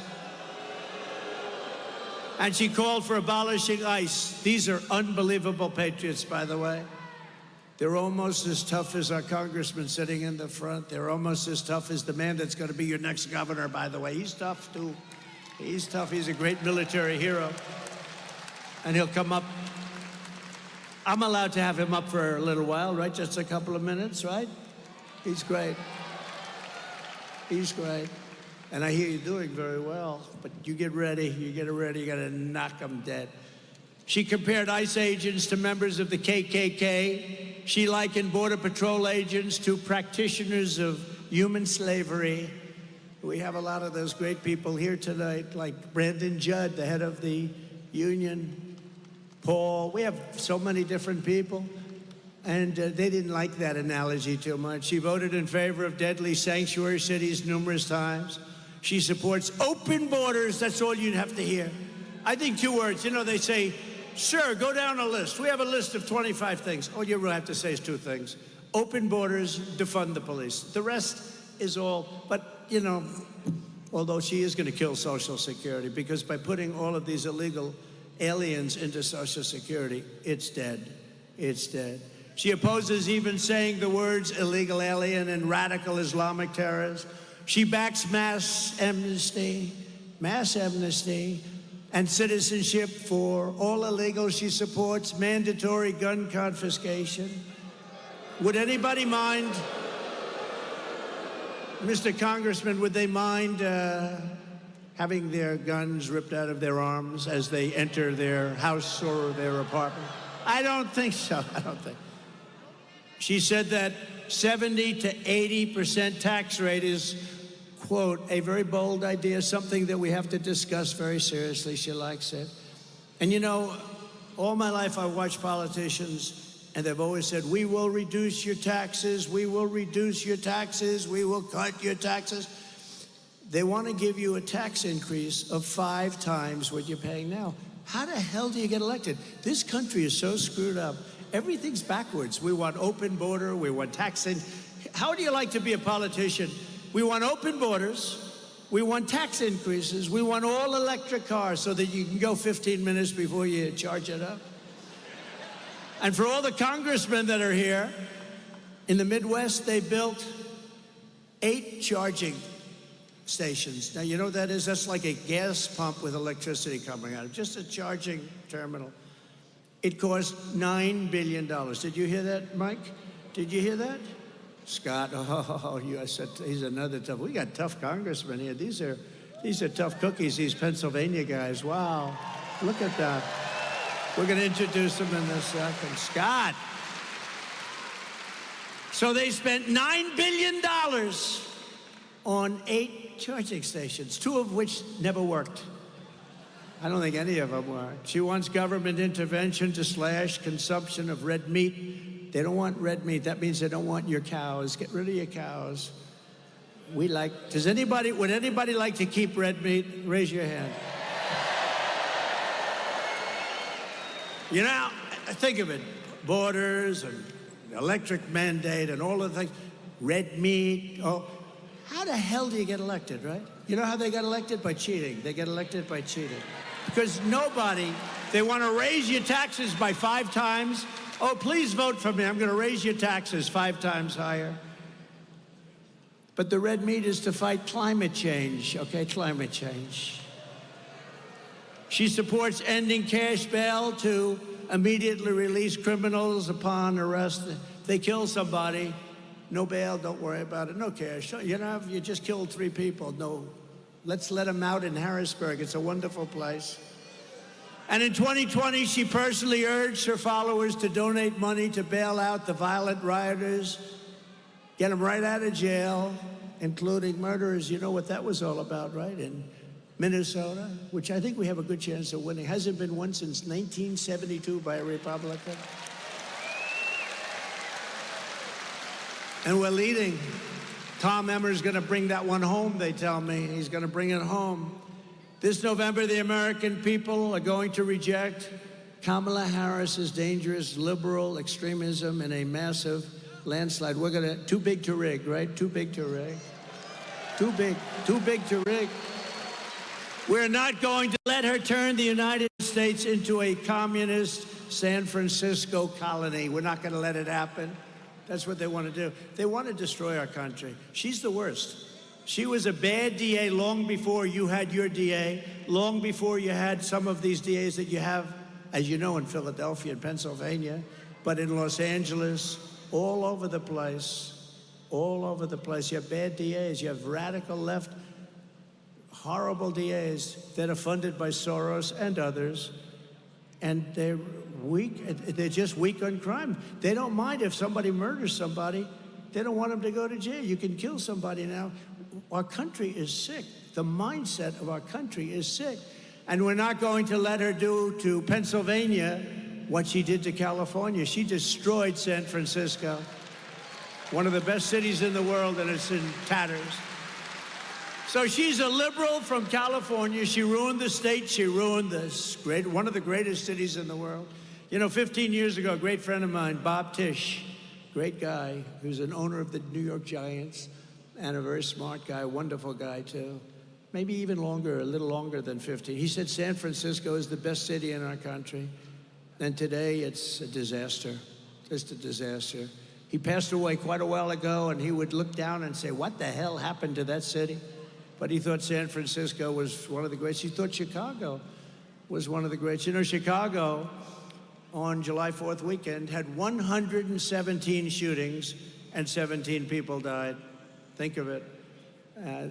And she called for abolishing ICE. These are unbelievable patriots, by the way. They're almost as tough as our congressman sitting in the front. They're almost as tough as the man that's going to be your next governor, by the way. He's tough, too. He's tough. He's a great military hero. And he'll come up. I'm allowed to have him up for a little while, right? Just a couple of minutes, right? He's great. He's great. And I hear you're doing very well, but you get ready, you gotta knock them dead. She compared ICE agents to members of the KKK. She likened Border Patrol agents to practitioners of human slavery. We have a lot of those great people here tonight, like Brandon Judd, the head of the union, Paul. We have so many different people, and they didn't like that analogy too much. She voted in favor of deadly sanctuary cities numerous times. She supports open borders. That's all you'd have to hear. I think 2 words. You know, they say, sir, go down a list. We have a list of 25 things. All you really have to say is 2 things. Open borders, defund the police. The rest is all, but, you know, although she is going to kill Social Security, because by putting all of these illegal aliens into Social Security, it's dead. It's dead. She opposes even saying the words illegal alien and radical Islamic terrorists. She backs mass amnesty, and citizenship for all illegals. She supports mandatory gun confiscation. Would anybody mind, Mr. Congressman, would they mind having their guns ripped out of their arms as they enter their house or their apartment? I don't think so. I don't think. She said that 70 to 80% tax rate is, quote, a very bold idea, something that we have to discuss very seriously. She likes it. And you know, all my life I watched politicians, and they've always said, we will reduce your taxes, we will reduce your taxes, we will cut your taxes. They want to give you a tax increase of 5 times what you're paying now. How the hell do you get elected? This country is so screwed up. Everything's backwards. We want open border, we want taxing. How do you like to be a politician? We want open borders, we want tax increases, we want all electric cars so that you can go 15 minutes before you charge it up. And for all the congressmen that are here, in the Midwest, they built 8 charging stations. Now, you know what that is? That's like a gas pump with electricity coming out of it, just a charging terminal. It cost $9 billion. Did you hear that, Mike? Did you hear that? Scott, I said, he's another tough. We got tough congressmen here. These are tough cookies, these Pennsylvania guys. Wow, look at that. We're going to introduce them in a second. Scott. So they spent $9 billion on 8 charging stations, 2 of which never worked. I don't think any of them worked. She wants government intervention to slash consumption of red meat. They don't want red meat. That means they don't want your cows. Get rid of your cows. Would anybody like to keep red meat? Raise your hand. You know, think of it. Borders and electric mandate and all of the things. Red meat. Oh, how the hell do you get elected, right? You know how they got elected? By cheating. They get elected by cheating. Because they want to raise your taxes by 5 times. Oh, please vote for me. I'm going to raise your taxes 5 times higher. But the red meat is to fight climate change, okay? Climate change. She supports ending cash bail to immediately release criminals upon arrest. If they kill somebody, no bail, don't worry about it, no cash. You just killed 3 people, no. Let's let them out in Harrisburg. It's a wonderful place. And in 2020, she personally urged her followers to donate money to bail out the violent rioters, get them right out of jail, including murderers. You know what that was all about, right? In Minnesota, which I think we have a good chance of winning. Hasn't been won since 1972 by a Republican. And we're leading. Tom Emmer's going to bring that one home, they tell me. He's going to bring it home. This November, the American people are going to reject Kamala Harris's dangerous liberal extremism in a massive landslide. We're going to, too big to rig, right? Too big to rig. Too big to rig. We're not going to let her turn the United States into a communist San Francisco colony. We're not going to let it happen. That's what they want to do. They want to destroy our country. She's the worst. She was a bad DA long before you had your DA, long before you had some of these DAs that you have, as you know, in Philadelphia and Pennsylvania, but in Los Angeles, all over the place, all over the place. You have bad DAs, you have radical left horrible DAs that are funded by Soros and others, and they're weak. They're just weak on crime. They don't mind if somebody murders somebody. They don't want them to go to jail. You can kill somebody now. Our country is sick. The mindset of our country is sick. And we're not going to let her do to Pennsylvania what she did to California. She destroyed San Francisco, one of the best cities in the world, and it's in tatters. So she's a liberal from California. She ruined the state. She ruined this one of the greatest cities in the world. You know, 15 years ago, a great friend of mine, Bob Tisch, great guy, who's an owner of the New York Giants, and a very smart guy, wonderful guy too. Maybe even longer, a little longer than 15. He said San Francisco is the best city in our country. And today it's a disaster, just a disaster. He passed away quite a while ago, and he would look down and say, what the hell happened to that city? But he thought San Francisco was one of the greats. He thought Chicago was one of the greats. You know, Chicago on July 4th weekend had 117 shootings and 17 people died. Think of it.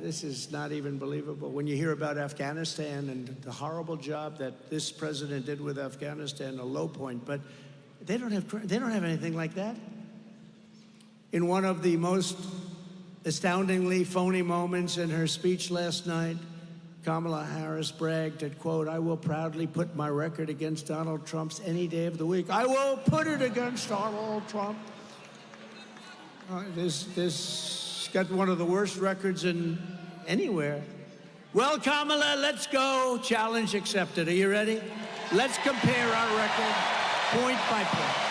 This is not even believable. When you hear about Afghanistan and the horrible job that this president did with Afghanistan, a low point, but they don't have anything like that. In one of the most astoundingly phony moments in her speech last night, Kamala Harris bragged that, quote, I will proudly put my record against Donald Trump's any day of the week. I will put it against Donald Trump. This got one of the worst records in anywhere. Well, Kamala, let's go. Challenge accepted. Are you ready? Let's compare our record point by point.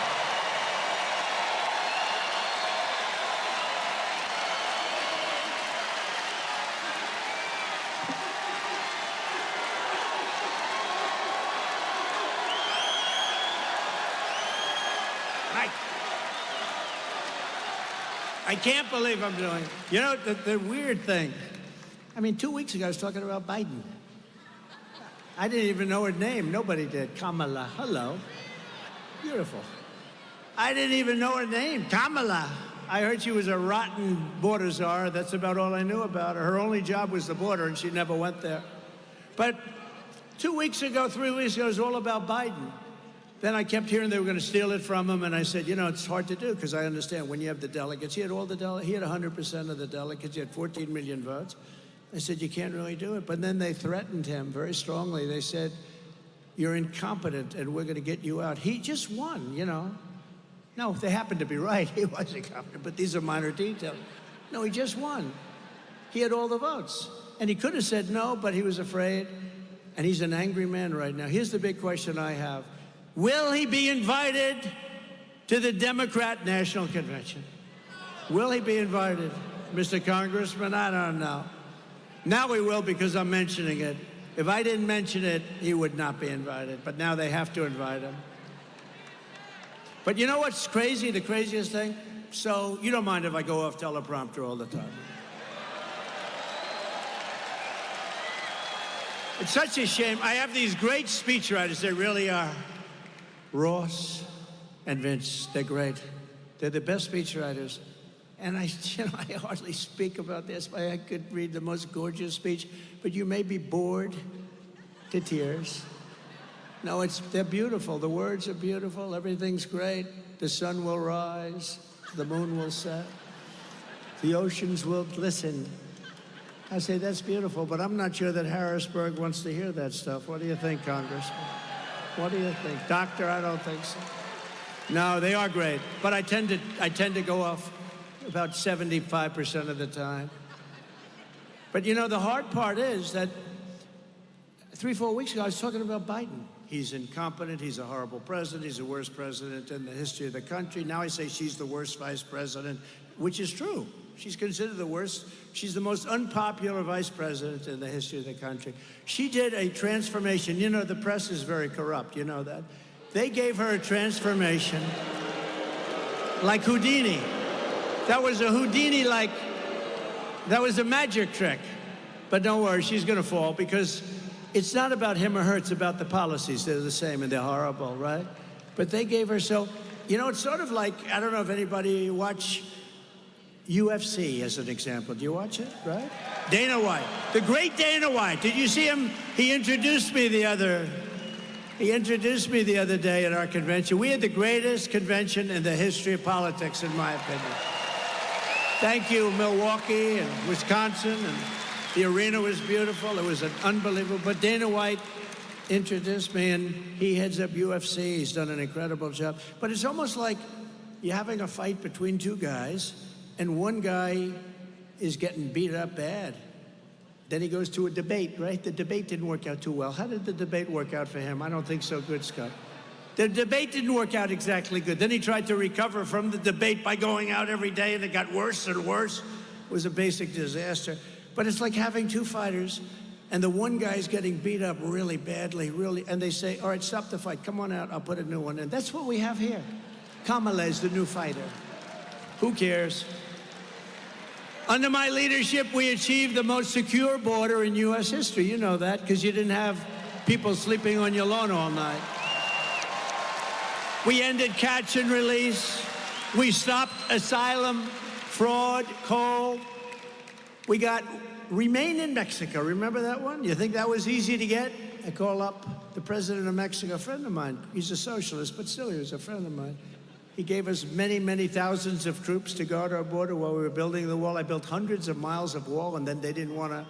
I can't believe I'm doing it. You know, the weird thing, I mean, 2 weeks ago I was talking about Biden. I didn't even know her name. Nobody did. Kamala, hello. Beautiful. I didn't even know her name, Kamala. I heard she was a rotten border czar. That's about all I knew about her. Her only job was the border, and she never went there. But 2 weeks ago, 3 weeks ago, it was all about Biden. Then I kept hearing they were going to steal it from him, and I said, you know, it's hard to do because I understand when you have the delegates. He had all the delegates. He had 100% of the delegates. He had 14 million votes. I said, you can't really do it. But then they threatened him very strongly. They said, you're incompetent, and we're going to get you out. He just won, you know. No, they happened to be right. He was incompetent, but these are minor details. No, he just won. He had all the votes. And he could have said no, but he was afraid. And he's an angry man right now. Here's the big question I have. Will he be invited to the Democrat National Convention? Will he be invited? Mr. Congressman, I don't know. Now he will because I'm mentioning it. If I didn't mention it, he would not be invited. But now they have to invite him. But you know what's crazy, the craziest thing? So you don't mind if I go off teleprompter all the time. It's such a shame. I have these great speechwriters, they really are. Ross and Vince, they're great. They're the best speechwriters. And I hardly speak about this, but I could read the most gorgeous speech, but you may be bored to tears. No, they're beautiful. The words are beautiful. Everything's great. The sun will rise. The moon will set. The oceans will glisten. I say, that's beautiful, but I'm not sure that Harrisburg wants to hear that stuff. What do you think, Congressman? What do you think? Doctor, I don't think so. No, they are great, but I tend to go off about 75% of the time. But you know, the hard part is that 3-4 weeks ago, I was talking about Biden. He's incompetent, he's a horrible president, he's the worst president in the history of the country. Now I say she's the worst vice president, which is true. She's considered the worst. She's the most unpopular vice president in the history of the country. She did a transformation. You know, the press is very corrupt, you know that. They gave her a transformation like Houdini. That was a Houdini-like, that was a magic trick. But don't worry, she's going to fall because it's not about him or her, it's about the policies. They're the same and they're horrible, right? But they gave her so, you know, it's sort of like, I don't know if anybody watch UFC as an example. Do you watch it, right? Dana White, the great Dana White. Did you see him? He introduced me the other day at our convention. We had the greatest convention in the history of politics, in my opinion. Thank you, Milwaukee and Wisconsin, and the arena was beautiful. It was an unbelievable. But Dana White introduced me, and he heads up UFC. He's done an incredible job. But it's almost like you're having a fight between two guys, and one guy is getting beat up bad. Then he goes to a debate, right? The debate didn't work out too well. How did the debate work out for him? I don't think so good, Scott. The debate didn't work out exactly good. Then he tried to recover from the debate by going out every day, and it got worse and worse. It was a basic disaster. But it's like having two fighters, and the one guy's getting beat up really badly, and they say, all right, stop the fight. Come on out. I'll put a new one in. That's what we have here. Kamala's the new fighter. Who cares? Under my leadership, we achieved the most secure border in U.S. history. You know that, because you didn't have people sleeping on your lawn all night. We ended catch and release. We stopped asylum, fraud, coal. We got remain in Mexico. Remember that one? You think that was easy to get? I call up the president of Mexico, a friend of mine. He's a socialist, but still he was a friend of mine. He gave us many, many thousands of troops to guard our border while we were building the wall. I built hundreds of miles of wall, and then they didn't want to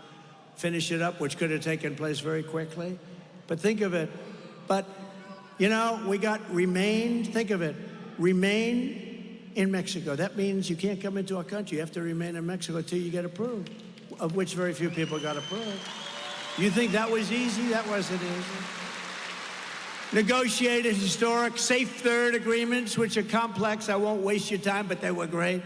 finish it up, which could have taken place very quickly. But think of it. But, you know, we got remain. Think of it. Remain in Mexico. That means you can't come into our country. You have to remain in Mexico until you get approved, of which very few people got approved. You think that was easy? That wasn't easy. Negotiated historic safe third agreements, which are complex. I won't waste your time, but they were great.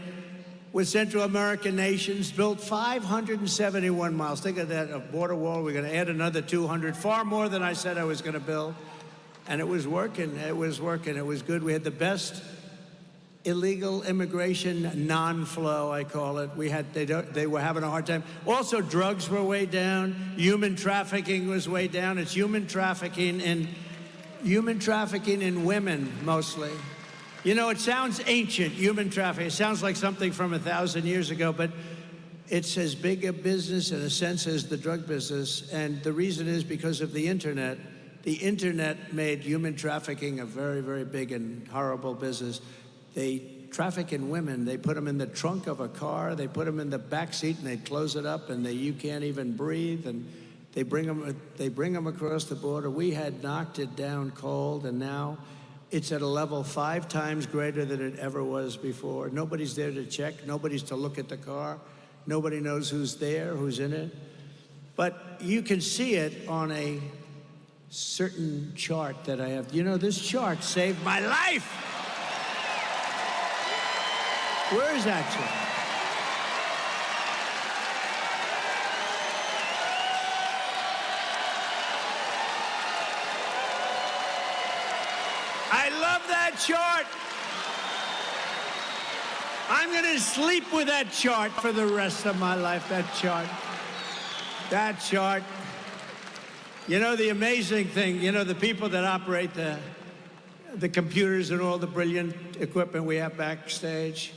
With Central American nations, built 571 miles. Think of that, a border wall. We're going to add another 200, far more than I said I was going to build. And it was working. It was working. It was good. We had the best illegal immigration non-flow, I call it. They were having a hard time. Also, drugs were way down. Human trafficking was way down. It's human trafficking in women, mostly. You know, it sounds ancient, human trafficking. It sounds like something from 1,000 years ago, but it's as big a business, in a sense, as the drug business. And the reason is because of the internet. The internet made human trafficking a very, very big and horrible business. They traffic in women. They put them in the trunk of a car. They put them in the back seat, and they close it up, and you can't even breathe. And they bring them across the border. We had knocked it down cold, and now it's at a level 5 times greater than it ever was before. Nobody's there to check. Nobody's to look at the car. Nobody knows who's there, who's in it. But you can see it on a certain chart that I have. You know, this chart saved my life. Where is that chart? I love that chart. I'm going to sleep with that chart for the rest of my life, that chart. That chart. You know, the amazing thing, you know, the people that operate the computers and all the brilliant equipment we have backstage,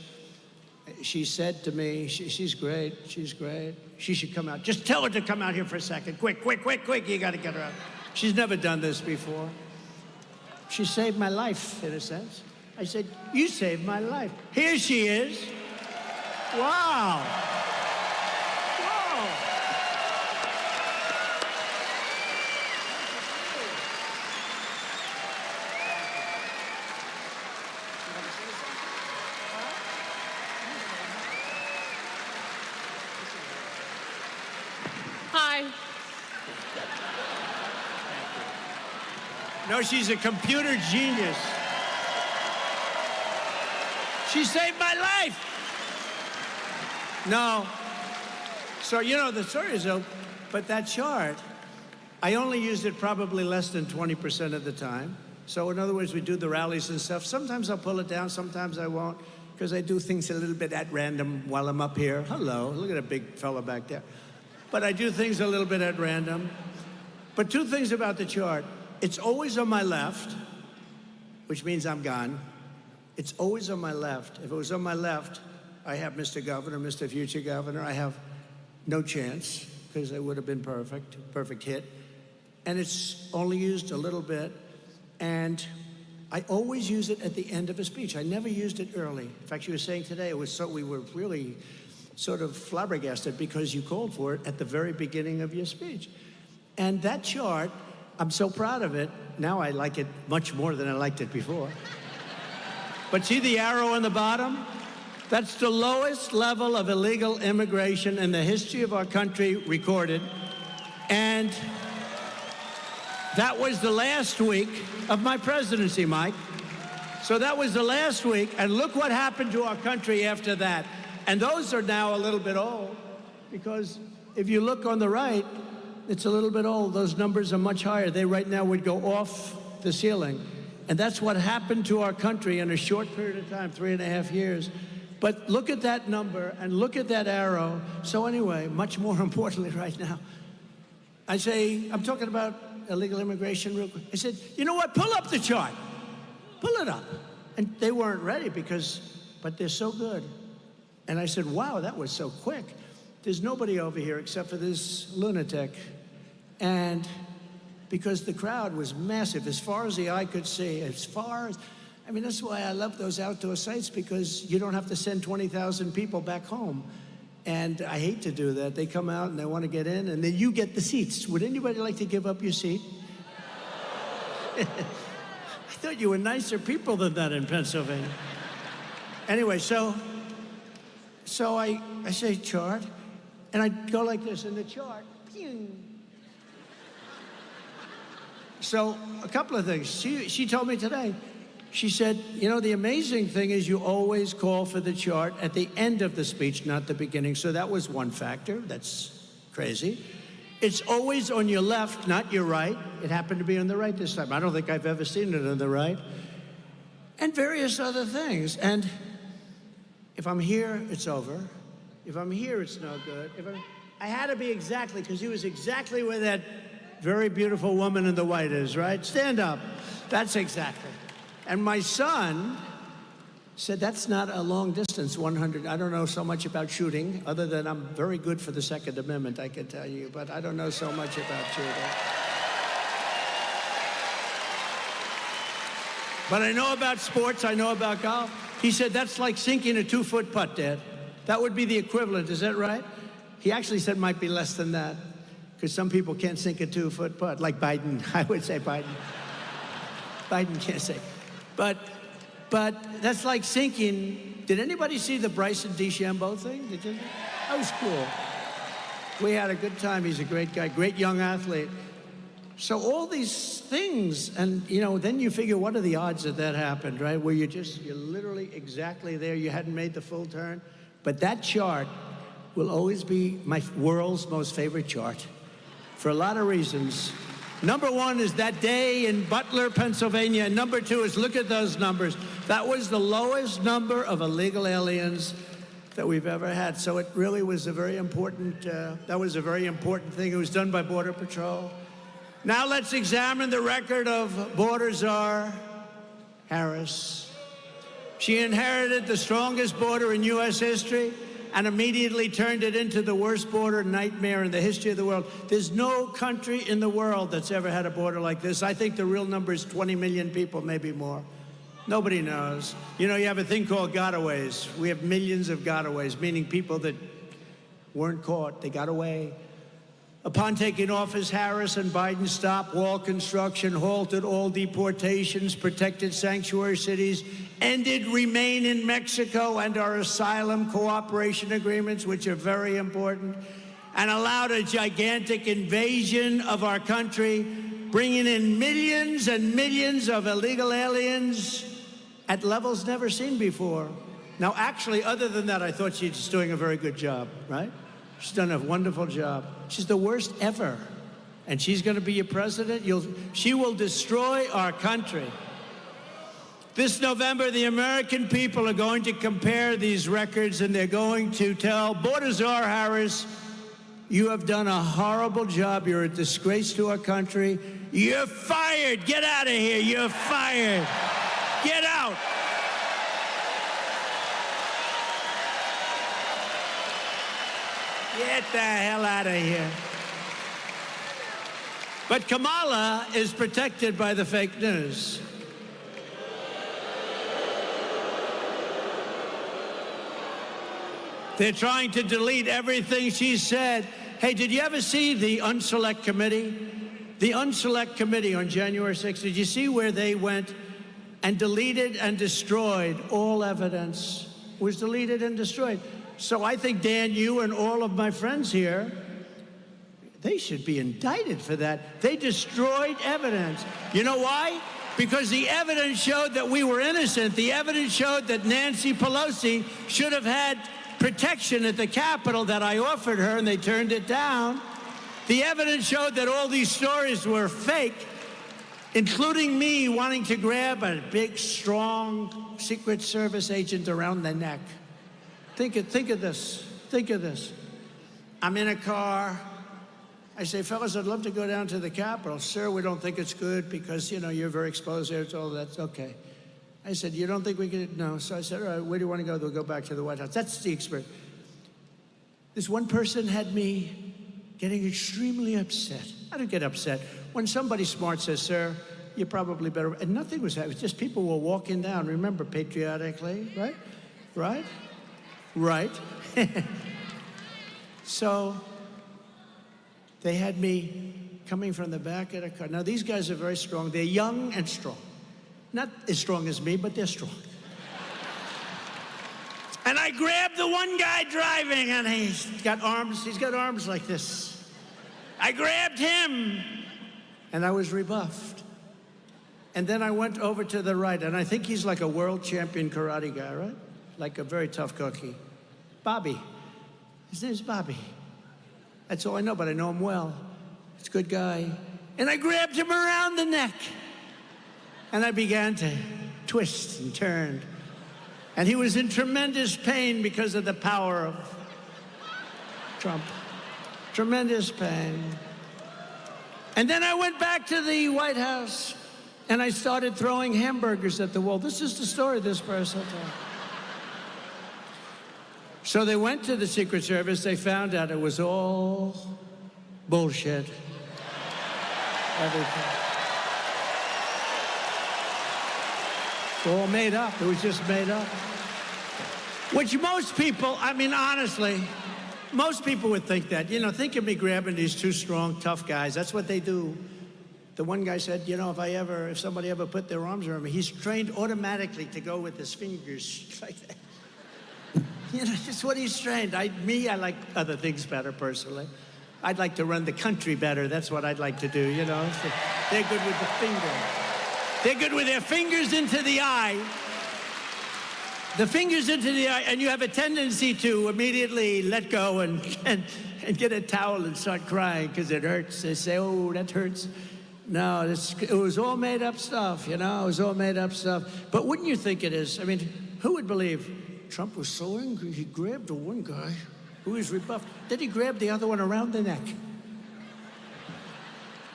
she said to me, she's great, she's great. She should come out. Just tell her to come out here for a second. Quick, quick, quick, quick. You got to get her out. She's never done this before. She saved my life, in a sense. I said, you saved my life. Here she is. Wow. Whoa. Hi. No, she's a computer genius. She saved my life. No. So, you know, the story is, but that chart, I only used it probably less than 20% of the time. So, in other words, we do the rallies and stuff. Sometimes I'll pull it down, sometimes I won't, because I do things a little bit at random while I'm up here. Hello, look at a big fella back there. But I do things a little bit at random. But two things about the chart. It's always on my left, which means I'm gone. It's always on my left. If it was on my left, I have Mr. Governor, Mr. Future Governor. I have no chance because it would have been perfect hit. And it's only used a little bit. And I always use it at the end of a speech. I never used it early. In fact, you were saying today, we were really sort of flabbergasted because you called for it at the very beginning of your speech. And that chart, I'm so proud of it. Now I like it much more than I liked it before. But see the arrow on the bottom? That's the lowest level of illegal immigration in the history of our country recorded. And that was the last week of my presidency, Mike. So that was the last week, and look what happened to our country after that. And those are now a little bit old, because if you look on the right, it's a little bit old. Those numbers are much higher. They right now would go off the ceiling. And that's what happened to our country in a short period of time, 3.5 years. But look at that number and look at that arrow. So anyway, much more importantly right now, I say, I'm talking about illegal immigration real quick. I said, you know what, pull up the chart. Pull it up. And they weren't ready but they're so good. And I said, wow, that was so quick. There's nobody over here except for this lunatic. And because the crowd was massive, as far as the eye could see, I mean, that's why I love those outdoor sites, because you don't have to send 20,000 people back home. And I hate to do that. They come out and they want to get in, and then you get the seats. Would anybody like to give up your seat? I thought you were nicer people than that in Pennsylvania. Anyway, so I say chart, and I go like this, and the chart, pew. So a couple of things. She told me today, she said, you know, the amazing thing is you always call for the chart at the end of the speech, not the beginning. So that was one factor. That's crazy. It's always on your left, not your right. It happened to be on the right this time. I don't think I've ever seen it on the right. And various other things. And if I'm here, it's over. If I'm here, it's no good. I had to be exactly, because he was exactly where that very beautiful woman in the white is, right? Stand up. That's exactly. And my son said, that's not a long distance, 100. I don't know so much about shooting, other than I'm very good for the Second Amendment, I can tell you, but I don't know so much about shooting. But I know about sports, I know about golf. He said, that's like sinking a 2-foot putt, Dad. That would be the equivalent, is that right? He actually said it might be less than that, because some people can't sink a 2-foot putt, like Biden. I would say Biden. Biden can't sink. But that's like sinking. Did anybody see the Bryson DeChambeau thing? Did you? That was cool. We had a good time. He's a great guy, great young athlete. So all these things, and you know, then you figure, what are the odds that happened, right? Where you're literally exactly there. You hadn't made the full turn. But that chart will always be my world's most favorite chart for a lot of reasons. Number one is that day in Butler, Pennsylvania. And number two is, look at those numbers. That was the lowest number of illegal aliens that we've ever had. So it really was a very important, that was a very important thing. It was done by Border Patrol. Now let's examine the record of Border Czar Harris. She inherited the strongest border in U.S. history and immediately turned it into the worst border nightmare in the history of the world. There's no country in the world that's ever had a border like this. I think the real number is 20 million people, maybe more. Nobody knows. You know, you have a thing called gotaways. We have millions of gotaways, meaning people that weren't caught, they got away. Upon taking office, Harris and Biden stopped wall construction, halted all deportations, protected sanctuary cities, ended Remain in Mexico and our asylum cooperation agreements, which are very important, and allowed a gigantic invasion of our country, bringing in millions and millions of illegal aliens at levels never seen before. Now, actually, other than that, I thought she's doing a very good job, right? She's done a wonderful job. She's the worst ever. And she's going to be your president. She will destroy our country. This November, the American people are going to compare these records, and they're going to tell Border Czar Harris, you have done a horrible job. You're a disgrace to our country. You're fired. Get out of here. You're fired. Get out. Get the hell out of here. But Kamala is protected by the fake news. They're trying to delete everything she said. Hey, did you ever see the Unselect Committee? The Unselect Committee on January 6th, did you see where they went and deleted and destroyed all evidence? Was deleted and destroyed. So I think, Dan, you and all of my friends here, they should be indicted for that. They destroyed evidence. You know why? Because the evidence showed that we were innocent. The evidence showed that Nancy Pelosi should have had protection at the Capitol that I offered her, and they turned it down. The evidence showed that all these stories were fake, including me wanting to grab a big, strong Secret Service agent around the neck. Think of this. Think of this. I'm in a car. I say, fellas, I'd love to go down to the Capitol. Sir, we don't think it's good because, you know, you're very exposed there. It's all that's okay. I said, you don't think we could? No. So I said, all right, where do you want to go? They'll go back to the White House. That's the experience. This one person had me getting extremely upset. I don't get upset. When somebody smart says, sir, you're probably better. And nothing was happening. Just people were walking down. Remember, patriotically, right? Right? Right. So they had me coming from the back of the car. Now, these guys are very strong. They're young and strong. Not as strong as me, but they're strong. And I grabbed the one guy driving, and he's got arms like this. I grabbed him, and I was rebuffed. And then I went over to the right, and I think he's like a world champion karate guy, right? Like a very tough cookie. Bobby. His name's Bobby. That's all I know, but I know him well. He's a good guy. And I grabbed him around the neck. And I began to twist and turn. And he was in tremendous pain because of the power of Trump. Tremendous pain. And then I went back to the White House, and I started throwing hamburgers at the wall. This is the story this person told. So they went to the Secret Service. They found out it was all bullshit. Everything. All made up. It was just made up. Which most people, I mean, honestly, most people would think that. You know, think of me grabbing these two strong, tough guys. That's what they do. The one guy said, you know, if somebody ever put their arms around me, he's trained automatically to go with his fingers like that. You know, it's what he's trained. I like other things better, personally. I'd like to run the country better. That's what I'd like to do, you know. So they're good with the finger. They're good with their fingers into the eye. The fingers into the eye, and you have a tendency to immediately let go and get a towel and start crying because it hurts. They say, oh, that hurts. No, it was all made up stuff, you know. It was all made up stuff. But wouldn't you think it is? I mean, who would believe Trump was so angry he grabbed the one guy who was rebuffed. Then he grabbed the other one around the neck.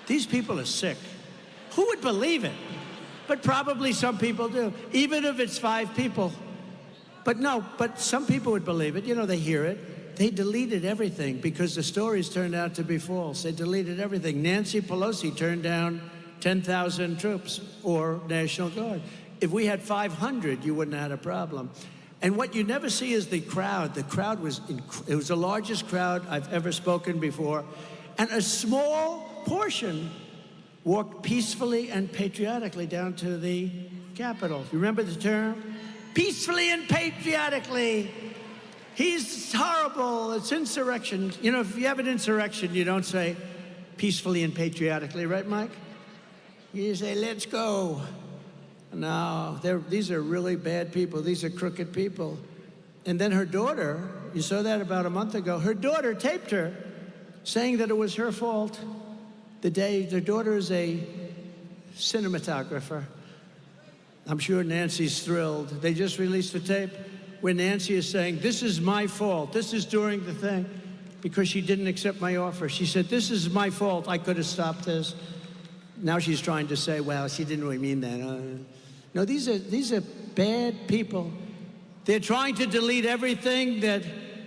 These people are sick. Who would believe it? But probably some people do, even if it's 5 people. But some people would believe it. You know, they hear it. They deleted everything because the stories turned out to be false. They deleted everything. Nancy Pelosi turned down 10,000 troops or National Guard. If we had 500, you wouldn't have had a problem. And what you never see is the crowd. The crowd was the largest crowd I've ever spoken before. And a small portion walked peacefully and patriotically down to the Capitol. You remember the term? Peacefully and patriotically. He's horrible. It's insurrection. You know, if you have an insurrection, you don't say peacefully and patriotically, right, Mike? You say, let's go. No, these are really bad people. These are crooked people. And then her daughter, you saw that about a month ago, her daughter taped her saying that it was her fault. Their daughter is a cinematographer. I'm sure Nancy's thrilled. They just released a tape where Nancy is saying, this is my fault. This is during the thing because she didn't accept my offer. She said, this is my fault. I could have stopped this. Now she's trying to say, well, she didn't really mean that. No, these are bad people. They're trying to delete everything that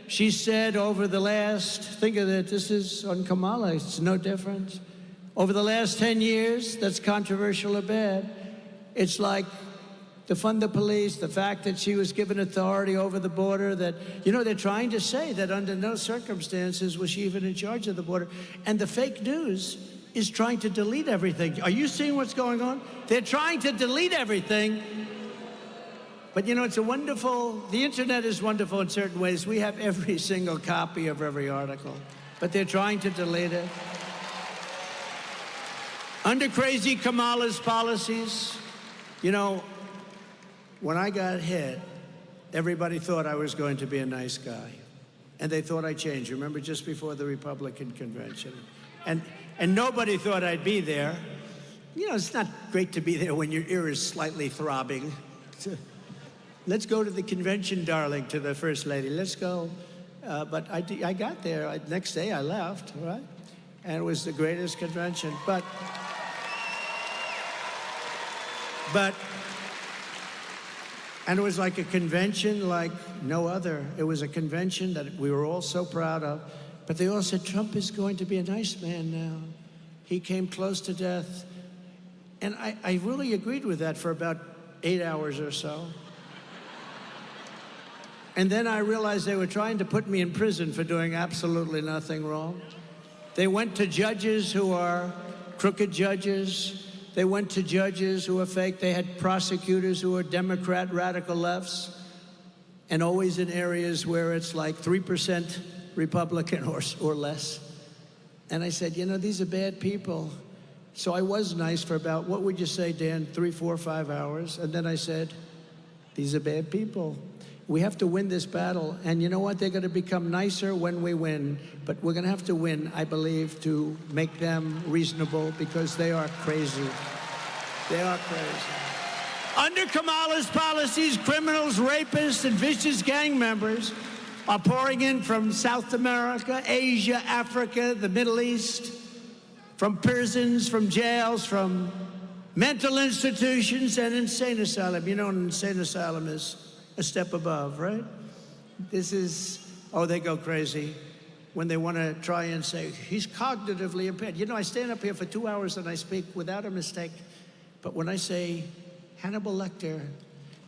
she said over the last, think of it, this is on Kamala, it's no different. Over the last 10 years, that's controversial or bad. It's like defund the police, the fact that she was given authority over the border, that, you know, they're trying to say that under no circumstances was she even in charge of the border. And the fake news is trying to delete everything. Are you seeing what's going on? They're trying to delete everything. But you know, it's a wonderful, the internet is wonderful in certain ways. We have every single copy of every article, but they're trying to delete it. Under crazy Kamala's policies, you know, when I got hit, everybody thought I was going to be a nice guy. And they thought I changed. Remember, just before the Republican convention. And nobody thought I'd be there. You know, it's not great to be there when your ear is slightly throbbing. Let's go to the convention, darling, to the First Lady. Let's go. But I got there. Next day, I left, right? And it was the greatest convention. And it was like a convention like no other. It was a convention that we were all so proud of. But they all said, Trump is going to be a nice man now. He came close to death. And I really agreed with that for about 8 hours or so. And then I realized they were trying to put me in prison for doing absolutely nothing wrong. They went to judges who are crooked judges. They went to judges who are fake. They had prosecutors who are Democrat radical lefts, and always in areas where it's like 3% Republican or less. And I said, you know, these are bad people. So I was nice for about, what would you say, Dan, 3, 4, 5 hours? And then I said, these are bad people. We have to win this battle. And you know what? They're going to become nicer when we win. But we're going to have to win, I believe, to make them reasonable, because they are crazy. They are crazy. Under Kamala's policies, criminals, rapists, and vicious gang members are pouring in from South America, Asia, Africa, the Middle East, from prisons, from jails, from mental institutions, and insane asylum. You know, an insane asylum is a step above, right? This is, oh, they go crazy when they want to try and say, he's cognitively impaired. You know, I stand up here for 2 hours and I speak without a mistake. But when I say Hannibal Lecter,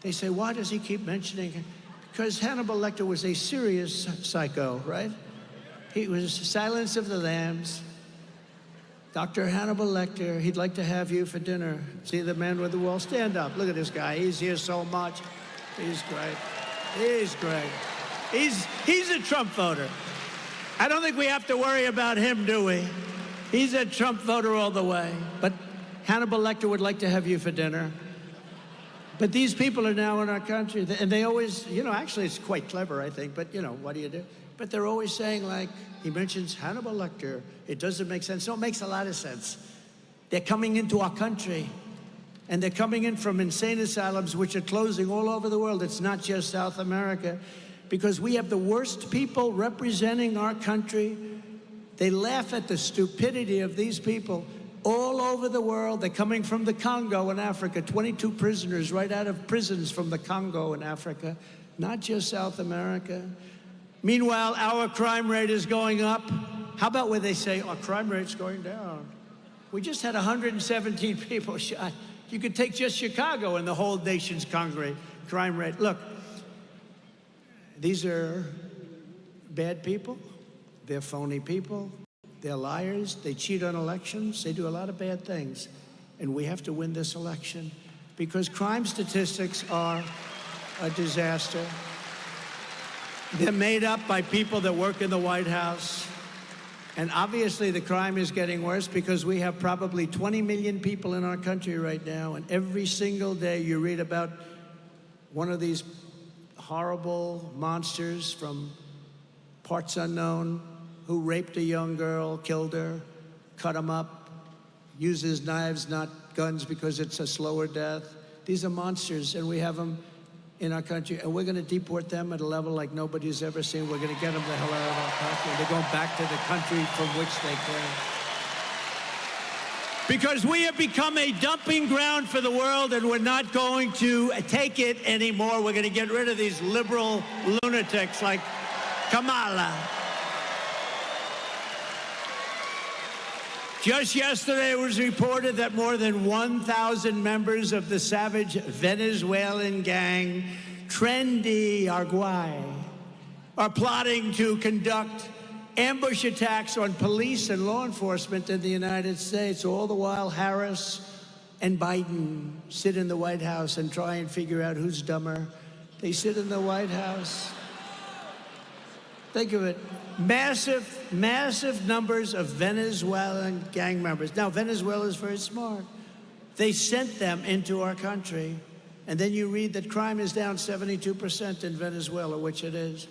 they say, why does he keep mentioning it? Because Hannibal Lecter was a serious psycho, right? He was Silence of the Lambs. Dr. Hannibal Lecter, he'd like to have you for dinner. See the man with the wall? Stand up. Look at this guy. He's here so much. He's great. He's great. He's a Trump voter. I don't think we have to worry about him, do we? He's a Trump voter all the way. But Hannibal Lecter would like to have you for dinner. But these people are now in our country, and they always, you know, actually it's quite clever, I think, but, you know, what do you do? But they're always saying, like, he mentions Hannibal Lecter. It doesn't make sense. No, it makes a lot of sense. They're coming into our country. And they're coming in from insane asylums, which are closing all over the world. It's not just South America, because we have the worst people representing our country. They laugh at the stupidity of these people all over the world. They're coming from the Congo in Africa, 22 prisoners right out of prisons from the Congo in Africa, not just South America. Meanwhile, our crime rate is going up. How about where they say our crime rate's going down? We just had 117 people shot. You could take just Chicago and the whole nation's crime rate. Look, these are bad people. They're phony people. They're liars. They cheat on elections. They do a lot of bad things. And we have to win this election, because crime statistics are a disaster. They're made up by people that work in the White House. And obviously the crime is getting worse, because we have probably 20 million people in our country right now, and every single day you read about one of these horrible monsters from parts unknown who raped a young girl, killed her, cut him up, uses knives, not guns, because it's a slower death. These are monsters, and we have them in our country, and we're going to deport them at a level like nobody's ever seen. We're going to get them the hell out of our country. They're going back to the country from which they came. Because we have become a dumping ground for the world, and we're not going to take it anymore. We're going to get rid of these liberal lunatics like Kamala. Just yesterday, it was reported that more than 1,000 members of the savage Venezuelan gang, Trendy Arguay, are plotting to conduct ambush attacks on police and law enforcement in the United States. All the while, Harris and Biden sit in the White House and try and figure out who's dumber. They sit in the White House. Think of it. Massive, massive numbers of Venezuelan gang members. Now, Venezuela is very smart. They sent them into our country. And then you read that crime is down 72% in Venezuela, which it is.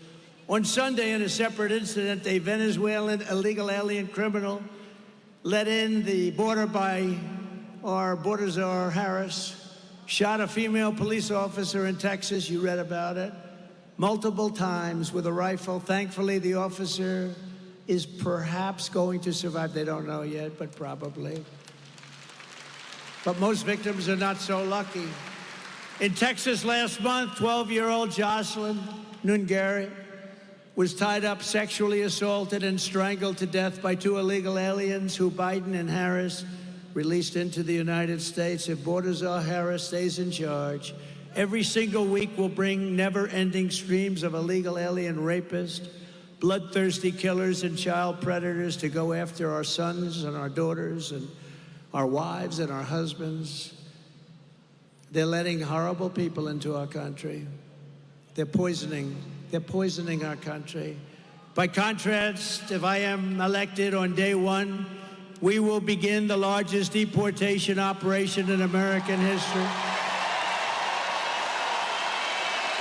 On Sunday, in a separate incident, a Venezuelan illegal alien criminal let in the border by our border czar, Harris, shot a female police officer in Texas. You read about it. Multiple times with a rifle. Thankfully, the officer is perhaps going to survive. They don't know yet, but probably. But most victims are not so lucky. In Texas last month, 12-year-old Jocelyn Nungari was tied up, sexually assaulted, and strangled to death by two illegal aliens who Biden and Harris released into the United States. If Border Czar Harris stays in charge, every single week will bring never-ending streams of illegal alien rapists, bloodthirsty killers, and child predators to go after our sons and our daughters and our wives and our husbands. They're letting horrible people into our country. They're poisoning our country. By contrast, if I am elected on day one, we will begin the largest deportation operation in American history.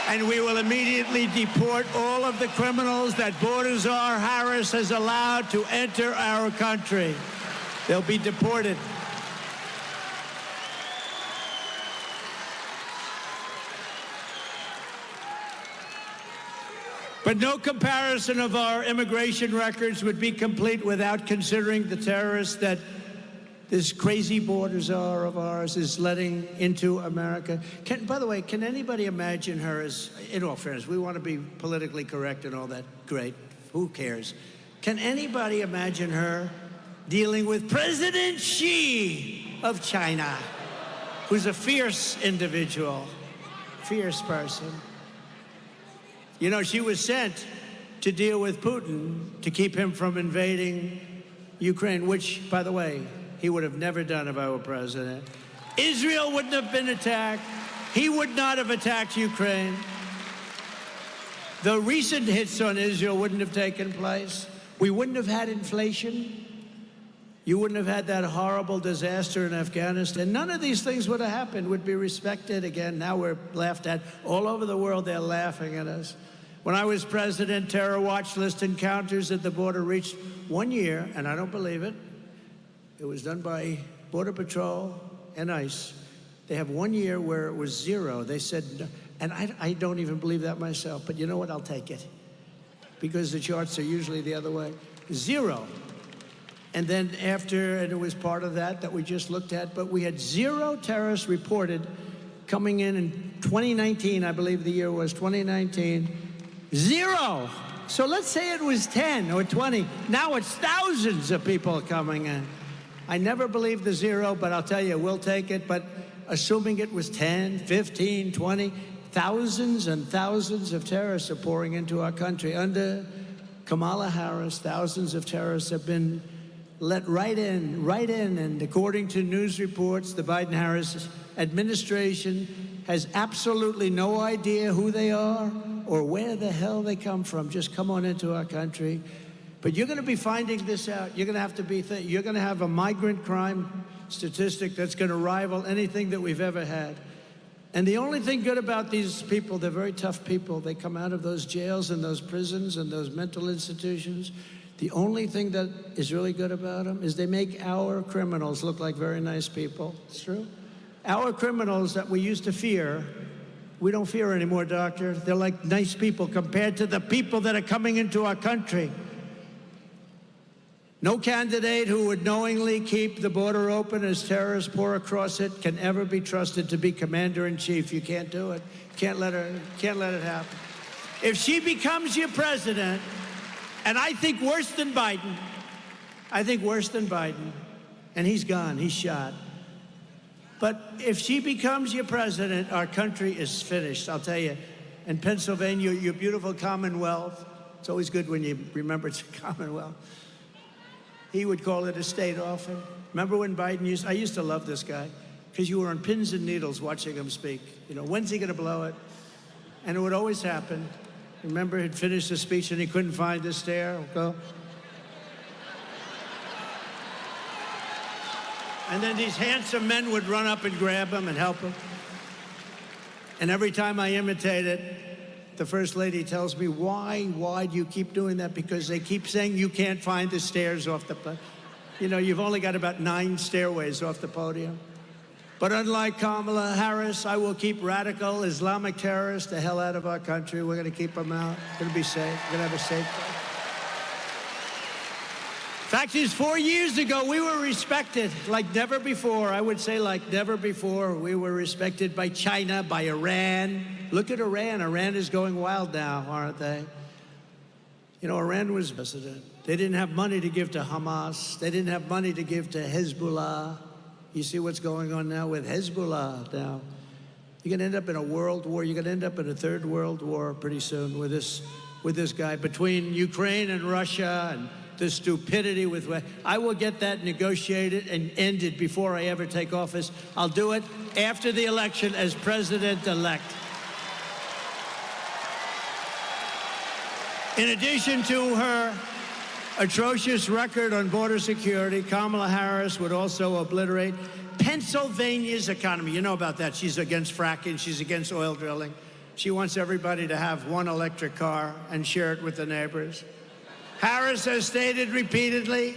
And we will immediately deport all of the criminals that Border Czar Harris has allowed to enter our country. They'll be deported. But no comparison of our immigration records would be complete without considering the terrorists that this crazy border czar of ours is letting into America. By the way, can anybody imagine her as, in all fairness, we want to be politically correct and all that, great, who cares? Can anybody imagine her dealing with President Xi of China, who's a fierce individual, fierce person? You know, she was sent to deal with Putin to keep him from invading Ukraine, which, by the way, he would have never done if I were president. Israel wouldn't have been attacked. He would not have attacked Ukraine. The recent hits on Israel wouldn't have taken place. We wouldn't have had inflation. You wouldn't have had that horrible disaster in Afghanistan. None of these things would have happened, would be respected. Again, now we're laughed at. All over the world, they're laughing at us. When I was president, terror watch list encounters at the border reached 1 year, and I don't believe it. It was done by Border Patrol and ICE. They have 1 year where it was zero. They said, and I don't even believe that myself, but you know what? I'll take it. Because the charts are usually the other way. Zero. And then after, and it was part of that we just looked at, but we had zero terrorists reported coming in 2019, I believe the year was 2019. Zero. So let's say it was 10 or 20. Now it's thousands of people coming in. I never believed the zero, but I'll tell you, we'll take it. But assuming it was 10, 15, 20, thousands and thousands of terrorists are pouring into our country. Under Kamala Harris, thousands of terrorists have been let right in. And according to news reports, the Biden-Harris administration has absolutely no idea who they are or where the hell they come from. Just come on into our country. But you're going to be finding this out. You're going to have to be, you're going to have a migrant crime statistic that's going to rival anything that we've ever had. And the only thing good about these people, they're very tough people. They come out of those jails and those prisons and those mental institutions. The only thing that is really good about them is they make our criminals look like very nice people. It's true. Our criminals that we used to fear, we don't fear anymore, doctor. They're like nice people compared to the people that are coming into our country. No candidate who would knowingly keep the border open as terrorists pour across it can ever be trusted to be commander-in-chief. You can't do it. Can't let it happen. if she becomes your president, and I think worse than Biden, and he's gone, he's shot. But if she becomes your president, our country is finished, I'll tell you. And Pennsylvania, your beautiful Commonwealth, it's always good when you remember it's a Commonwealth. He would call it a state often. Remember when Biden I used to love this guy, because you were on pins and needles watching him speak. You know, when's he gonna blow it? And it would always happen. Remember, he'd finished the speech and he couldn't find the stair. Go. And then these handsome men would run up and grab him and help him. And every time I imitate it, the First Lady tells me, why do you keep doing that? Because they keep saying you can't find the stairs off the, you know, you've only got about 9 stairways off the podium. But unlike Kamala Harris, I will keep radical Islamic terrorists the hell out of our country. We're going to keep them out. We're going to be safe. We're going to have a safe place. Fact is, 4 years ago, we were respected like never before. I would say like never before. We were respected by China, by Iran. Look at Iran. Iran is going wild now, aren't they? You know, Iran was president. They didn't have money to give to Hamas. They didn't have money to give to Hezbollah. You see what's going on now with Hezbollah now. You're going to end up in a world war. You're going to end up in a third world war pretty soon with this guy between Ukraine and Russia and the stupidity with I will get that negotiated and ended before I ever take office. I'll do it after the election as president-elect. In addition to her atrocious record on border security, Kamala Harris would also obliterate Pennsylvania's economy. You know about that. She's against fracking. She's against oil drilling. She wants everybody to have one electric car and share it with the neighbors. Harris has stated repeatedly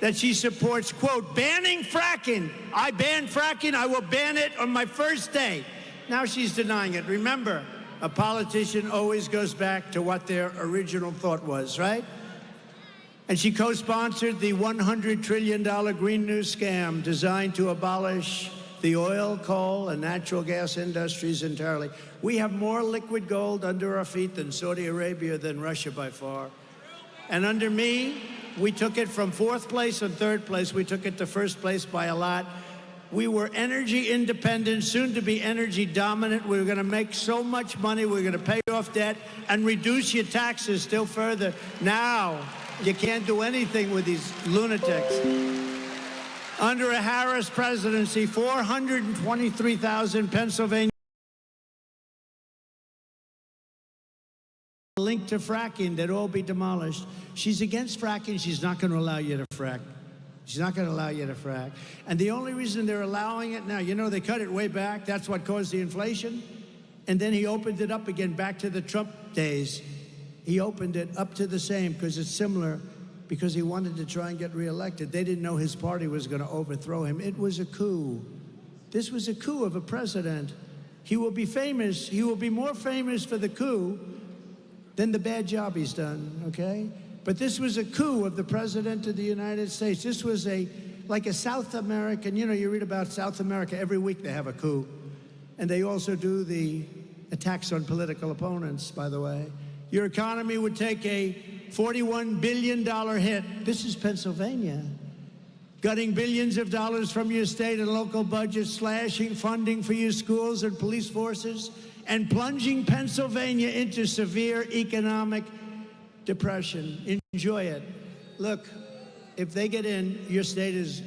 that she supports, quote, banning fracking. I ban fracking. I will ban it on my first day. Now she's denying it. Remember, a politician always goes back to what their original thought was, right? And she co-sponsored the $100 trillion Green New scam designed to abolish the oil, coal, and natural gas industries entirely. We have more liquid gold under our feet than Saudi Arabia, than Russia by far. And under me, we took it from 4th place and 3rd place. We took it to 1st place by a lot. We were energy independent, soon to be energy dominant. We were going to make so much money. We were going to pay off debt and reduce your taxes still further. Now, you can't do anything with these lunatics. Under a Harris presidency, 423,000 Pennsylvania linked to fracking, they'd all be demolished. She's against fracking. She's not going to allow you to frack. She's not going to allow you to frack. And the only reason they're allowing it now, you know, they cut it way back. That's what caused the inflation. And then he opened it up again back to the Trump days. He opened it up to the same because it's similar, because he wanted to try and get reelected. They didn't know his party was going to overthrow him. It was a coup. This was a coup of a president. He will be famous. He will be more famous for the coup than the bad job he's done, okay? But this was a coup of the President of the United States. This was like a South American, you know, you read about South America, every week they have a coup. And they also do the attacks on political opponents, by the way. Your economy would take a $41 billion hit. This is Pennsylvania. Gutting billions of dollars from your state and local budgets, slashing funding for your schools and police forces, and plunging Pennsylvania into severe economic depression. Enjoy it. Look, if they get in, your state is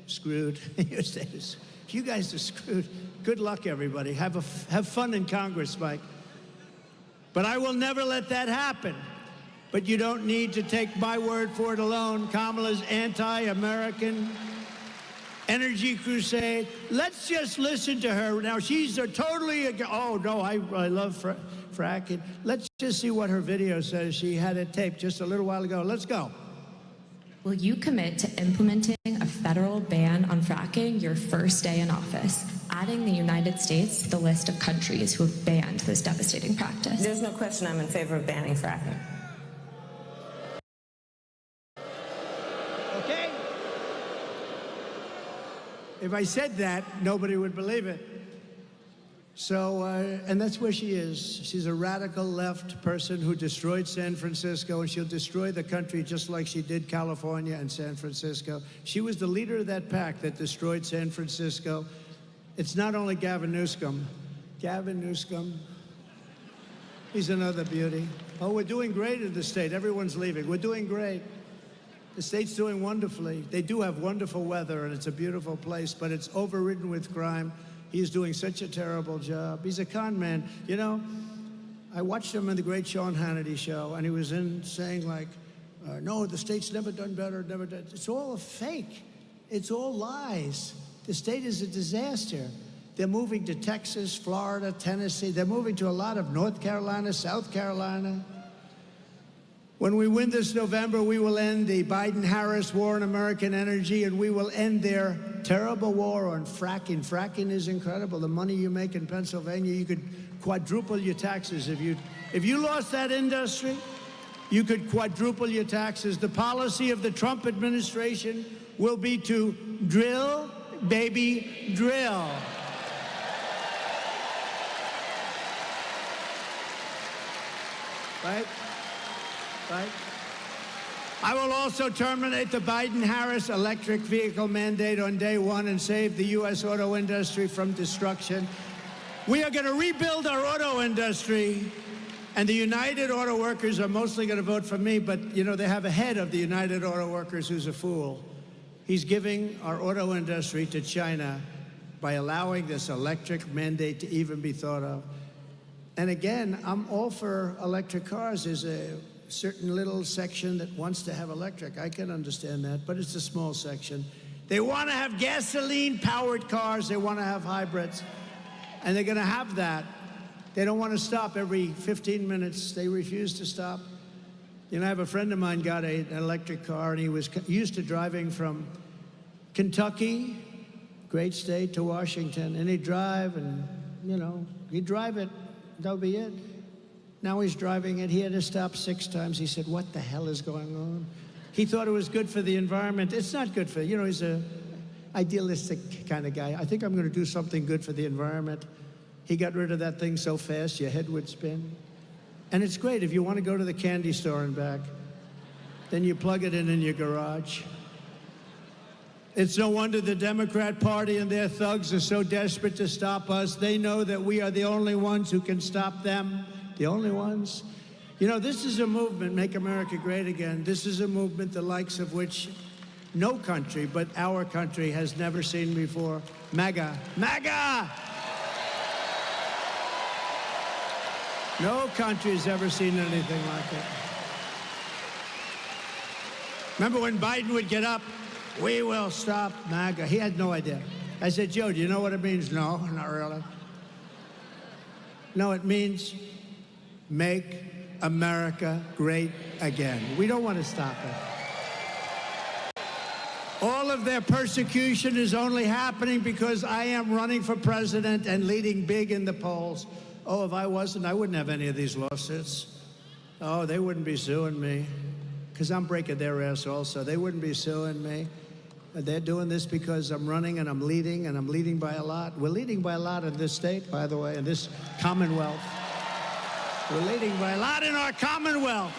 screwed. Your state is, you guys are screwed. Good luck, everybody. Have fun in Congress, Mike. But I will never let that happen. But you don't need to take my word for it alone. Kamala's anti-American energy crusade. Let's just listen to her. Now, she's oh, no, I love fracking. Let's just see what her video says. She had it taped just a little while ago. Let's go. Will you commit to implementing a federal ban on fracking your first day in office, adding the United States to the list of countries who have banned this devastating practice? There's no question I'm in favor of banning fracking. Okay? If I said that, nobody would believe it. So, and that's where she is. She's a radical left person who destroyed San Francisco, and she'll destroy the country just like she did California and San Francisco. She was the leader of that pack that destroyed San Francisco. It's not only Gavin Newsom. Gavin Newsom, he's another beauty. Oh, we're doing great in the state. Everyone's leaving. We're doing great. The state's doing wonderfully. They do have wonderful weather, and it's a beautiful place, but it's overridden with crime. He's doing such a terrible job. He's a con man. You know, I watched him on the great Sean Hannity show, and he was saying like, no, the state's never done better, never done. It's all a fake. It's all lies. The state is a disaster. They're moving to Texas, Florida, Tennessee. They're moving to a lot of North Carolina, South Carolina. When we win this November, we will end the Biden-Harris war on American energy, and we will end their terrible war on fracking. Fracking is incredible. The money you make in Pennsylvania, you could quadruple your taxes. If you lost that industry, you could quadruple your taxes. The policy of the Trump administration will be to drill, baby, drill. Right? Right? I will also terminate the Biden-Harris electric vehicle mandate on day one and save the U.S. auto industry from destruction. We are going to rebuild our auto industry, and the United Auto Workers are mostly going to vote for me, but, you know, they have a head of the United Auto Workers who's a fool. He's giving our auto industry to China by allowing this electric mandate to even be thought of. And again, I'm all for electric cars. There's a certain little section that wants to have electric. I can understand that, but it's a small section. They want to have gasoline-powered cars. They want to have hybrids, and they're going to have that. They don't want to stop every 15 minutes. They refuse to stop. You know, I have a friend of mine got an electric car, and he was used to driving from Kentucky, great state, to Washington, and he'd drive, and, you know, he'd drive it. That'll be it. Now he's driving it. He had to stop 6 times. He said, what the hell is going on? He thought it was good for the environment. It's not good for, you know, he's a idealistic kind of guy. I think I'm going to do something good for the environment. He got rid of that thing so fast, your head would spin. And it's great if you want to go to the candy store and back. Then you plug it in your garage. It's no wonder the Democrat Party and their thugs are so desperate to stop us. They know that we are the only ones who can stop them. The only ones. You know, this is a movement, Make America Great Again. This is a movement the likes of which no country but our country has never seen before. MAGA. MAGA! No country's ever seen anything like it. Remember when Biden would get up, we will stop MAGA. He had no idea. I said, Joe, do you know what it means? No, not really. No, it means Make America Great Again. We don't want to stop it. All of their persecution is only happening because I am running for president and leading big in the polls. Oh, if I wasn't, I wouldn't have any of these lawsuits. Oh, they wouldn't be suing me because I'm breaking their ass also. They wouldn't be suing me. They're doing this because I'm running and I'm leading by a lot. We're leading by a lot in this state, by the way, in this Commonwealth. We're leading by a lot in our Commonwealth.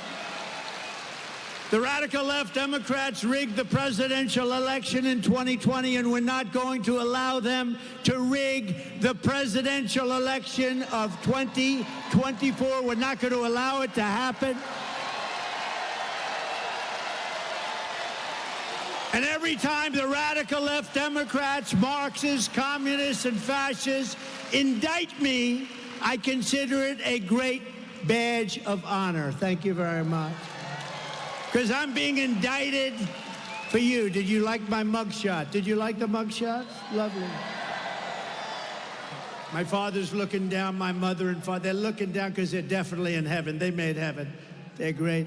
The radical left Democrats rigged the presidential election in 2020, and we're not going to allow them to rig the presidential election of 2024. We're not going to allow it to happen. And every time the radical left Democrats, Marxists, communists, and fascists indict me, I consider it a great badge of honor. Thank you very much. Because I'm being indicted for you. Did you like my mugshot? Did you like the mugshot? Lovely. My father's looking down, my mother and father, they're looking down because they're definitely in heaven. They made heaven. They're great.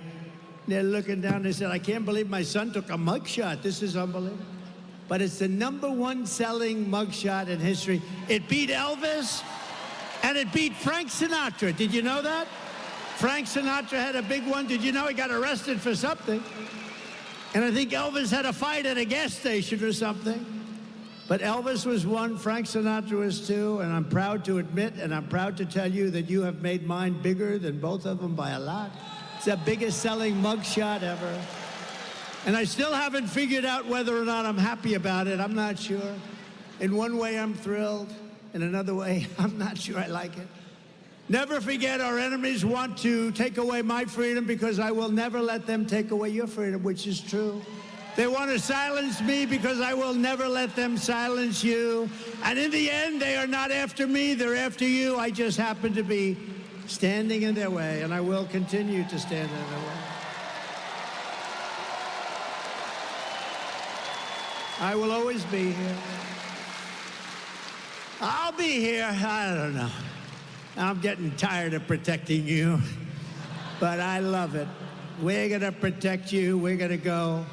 They're looking down, they said, I can't believe my son took a mugshot. This is unbelievable. But it's the #1 selling mugshot in history. It beat Elvis, and it beat Frank Sinatra. Did you know that? Frank Sinatra had a big one. Did you know he got arrested for something? And I think Elvis had a fight at a gas station or something. But Elvis was one, Frank Sinatra was two, and I'm proud to admit, and I'm proud to tell you that you have made mine bigger than both of them by a lot. It's the biggest selling mugshot ever. And I still haven't figured out whether or not I'm happy about it. I'm not sure. In one way, I'm thrilled. In another way, I'm not sure I like it. Never forget, our enemies want to take away my freedom because I will never let them take away your freedom, which is true. They want to silence me because I will never let them silence you. And in the end, they are not after me, they're after you. I just happen to be standing in their way, and I will continue to stand in their way. I will always be here. I'll be here. I don't know. I'm getting tired of protecting you, but I love it. We're going to protect you. We're going to go.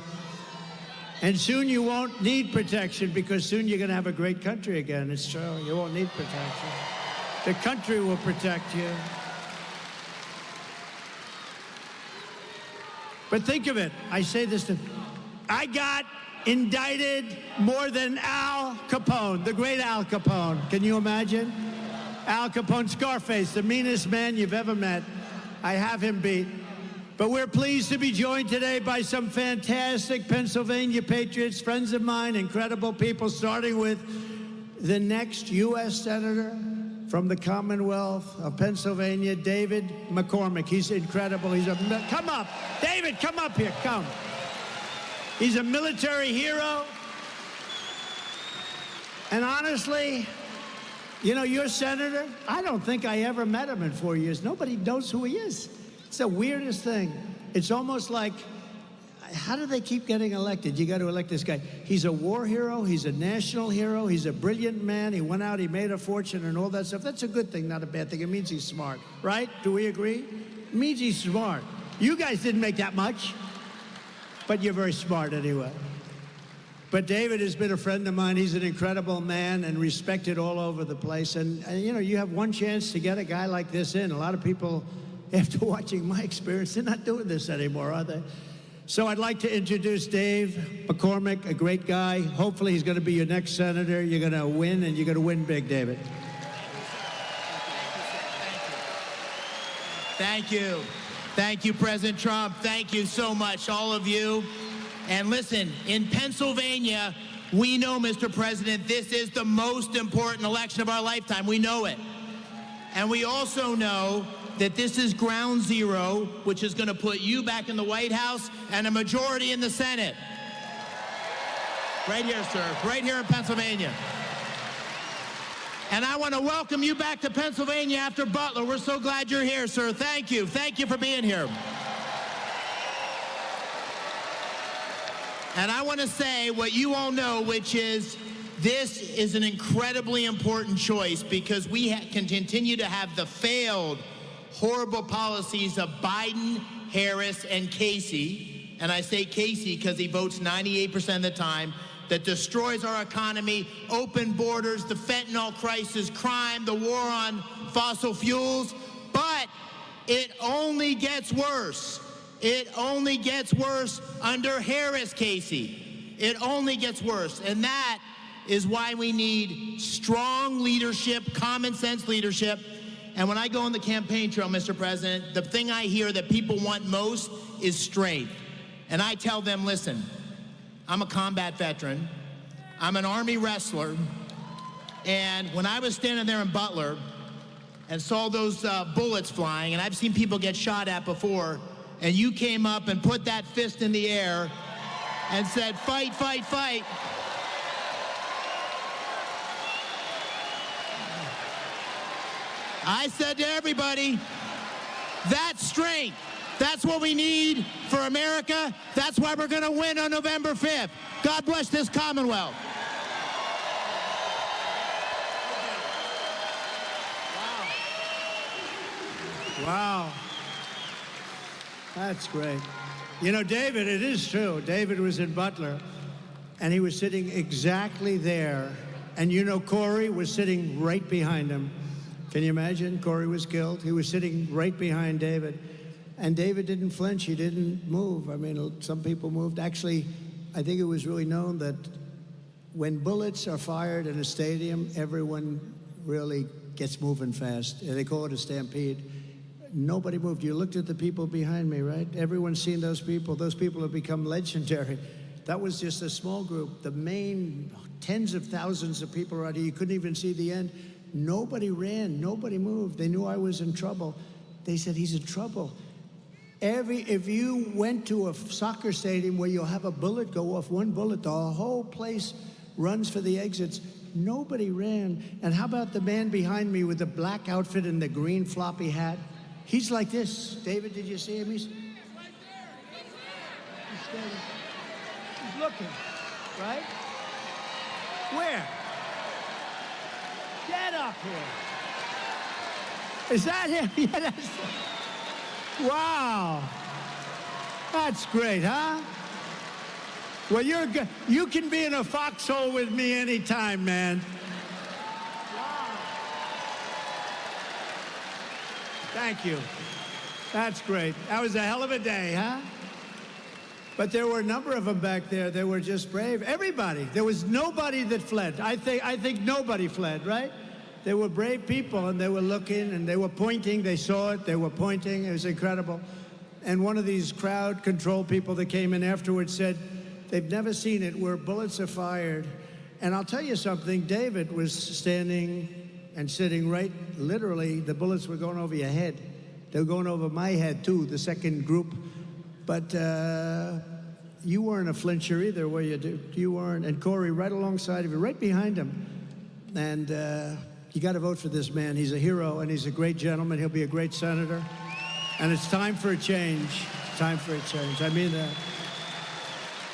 And soon you won't need protection because soon you're going to have a great country again. It's true. You won't need protection. The country will protect you. But think of it. I say this to... I got indicted more than Al Capone, the great Al Capone. Can you imagine? Al Capone, Scarface, the meanest man you've ever met. I have him beat. But we're pleased to be joined today by some fantastic Pennsylvania patriots, friends of mine, incredible people, starting with the next U.S. Senator from the Commonwealth of Pennsylvania, David McCormick. He's incredible. Come up. David, come up here. Come. He's a military hero. And honestly, you know, your senator, I don't think I ever met him in 4 years. Nobody knows who he is. It's the weirdest thing. It's almost like, how do they keep getting elected? You got to elect this guy. He's a war hero. He's a national hero. He's a brilliant man. He went out, he made a fortune and all that stuff. That's a good thing, not a bad thing. It means he's smart, right? Do we agree? It means he's smart. You guys didn't make that much, but you're very smart anyway. But David has been a friend of mine. He's an incredible man and respected all over the place. And you know, you have one chance to get a guy like this in. A lot of people, after watching my experience, they're not doing this anymore, are they? So I'd like to introduce Dave McCormick, a great guy. Hopefully he's going to be your next senator. You're going to win, and you're going to win big, David. Thank you. Thank you, President Trump. Thank you so much, all of you. And listen, in Pennsylvania, we know, Mr. President, this is the most important election of our lifetime. We know it. And we also know that this is ground zero, which is going to put you back in the White House and a majority in the Senate. Right here, sir. Right here in Pennsylvania. And I want to welcome you back to Pennsylvania after Butler. We're so glad you're here, sir. Thank you. Thank you for being here. And I want to say what you all know, which is this is an incredibly important choice because we can continue to have the failed, horrible policies of Biden, Harris, and Casey. And I say Casey because he votes 98% of the time. That destroys our economy, open borders, the fentanyl crisis, crime, the war on fossil fuels. But it only gets worse. It only gets worse under Harris, Casey. It only gets worse. And that is why we need strong leadership, common sense leadership. And when I go on the campaign trail, Mr. President, the thing I hear that people want most is strength. And I tell them, listen, I'm a combat veteran. I'm an Army wrestler. And when I was standing there in Butler and saw those bullets flying, and I've seen people get shot at before, and you came up and put that fist in the air and said, fight, fight, fight. I said to everybody, that's strength. That's what we need for America. That's why we're going to win on November 5th. God bless this Commonwealth. Wow. That's great. You know, David, it is true. David was in Butler, and he was sitting exactly there. And you know, Corey was sitting right behind him. Can you imagine? Corey was killed. He was sitting right behind David. And David didn't flinch. He didn't move. I mean, some people moved. Actually, I think it was really known that when bullets are fired in a stadium, everyone really gets moving fast. They call it a stampede. Nobody moved. You looked at the people behind me, right? Everyone's seen those people. Those people have become legendary. That was just a small group. The main tens of thousands of people around here, you couldn't even see the end. Nobody ran, nobody moved. They knew I was in trouble. They said, he's in trouble. If you went to a soccer stadium where you'll have a bullet go off, one bullet, the whole place runs for the exits. Nobody ran. And how about the man behind me with the black outfit and the green floppy hat? He's like this. David, did you see him? He's looking, right? Where? Get up here. Is that him? Yeah, that's... Wow. That's great, huh? Well, you're good. You can be in a foxhole with me anytime, man. Wow. Thank you. That's great. That was a hell of a day, huh? But there were a number of them back there that were just brave. Everybody. There was nobody that fled. I think nobody fled, right? They were brave people, and they were looking, and they were pointing. They saw it. They were pointing. It was incredible. And one of these crowd control people that came in afterwards said, they've never seen it where bullets are fired. And I'll tell you something. David was standing and sitting right, literally, the bullets were going over your head. They were going over my head, too, the second group. But you weren't a flincher either, were you? You weren't. And Corey, right alongside of you, right behind him. And you got to vote for this man. He's a hero, and he's a great gentleman. He'll be a great senator. And it's time for a change. Time for a change. I mean that.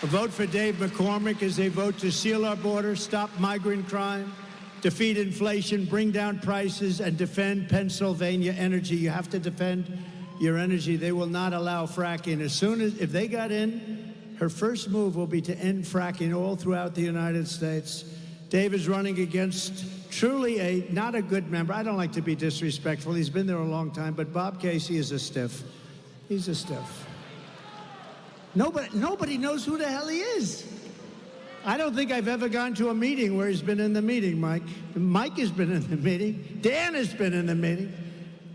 A vote for Dave McCormick is a vote to seal our border, stop migrant crime, defeat inflation, bring down prices, and defend Pennsylvania energy. You have to defend your energy. They will not allow fracking. If they got in, her first move will be to end fracking all throughout the United States. Dave is running against truly not a good member. I don't like to be disrespectful. He's been there a long time, but Bob Casey is a stiff. He's a stiff. Nobody knows who the hell he is. I don't think I've ever gone to a meeting where he's been in the meeting, Mike. Mike has been in the meeting. Dan has been in the meeting.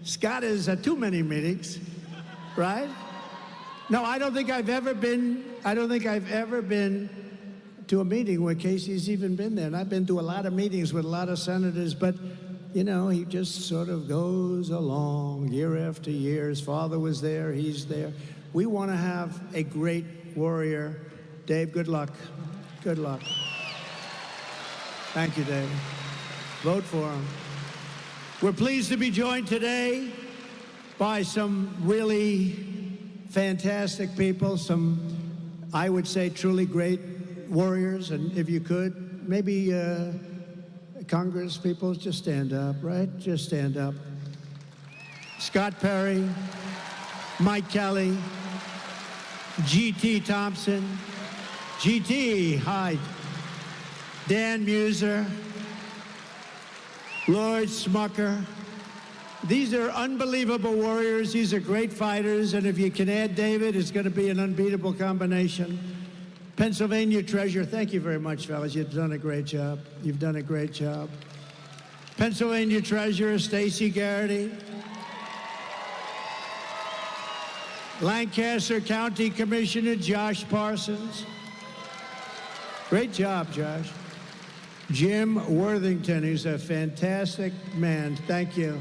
Scott is at too many meetings, right? No, I don't think I've ever been to a meeting where Casey's even been there. And I've been to a lot of meetings with a lot of senators, but, you know, he just sort of goes along year after year. His father was there, he's there. We want to have a great warrior. Dave, good luck. Good luck. Thank you, Dave. Vote for him. We're pleased to be joined today by some really fantastic people, some, I would say, truly great warriors. And if you could, maybe Congress people, just stand up, right? Just stand up. Scott Perry, Mike Kelly, G.T. Thompson, G.T., hi, Dan Muser, Lloyd Smucker. These are unbelievable warriors. These are great fighters. And if you can add David, it's going to be an unbeatable combination. Pennsylvania Treasurer, thank you very much, fellas. You've done a great job. You've done a great job. Pennsylvania Treasurer Stacey Garrity. Lancaster County Commissioner Josh Parsons. Great job, Josh. Jim Worthington, who's a fantastic man. Thank you.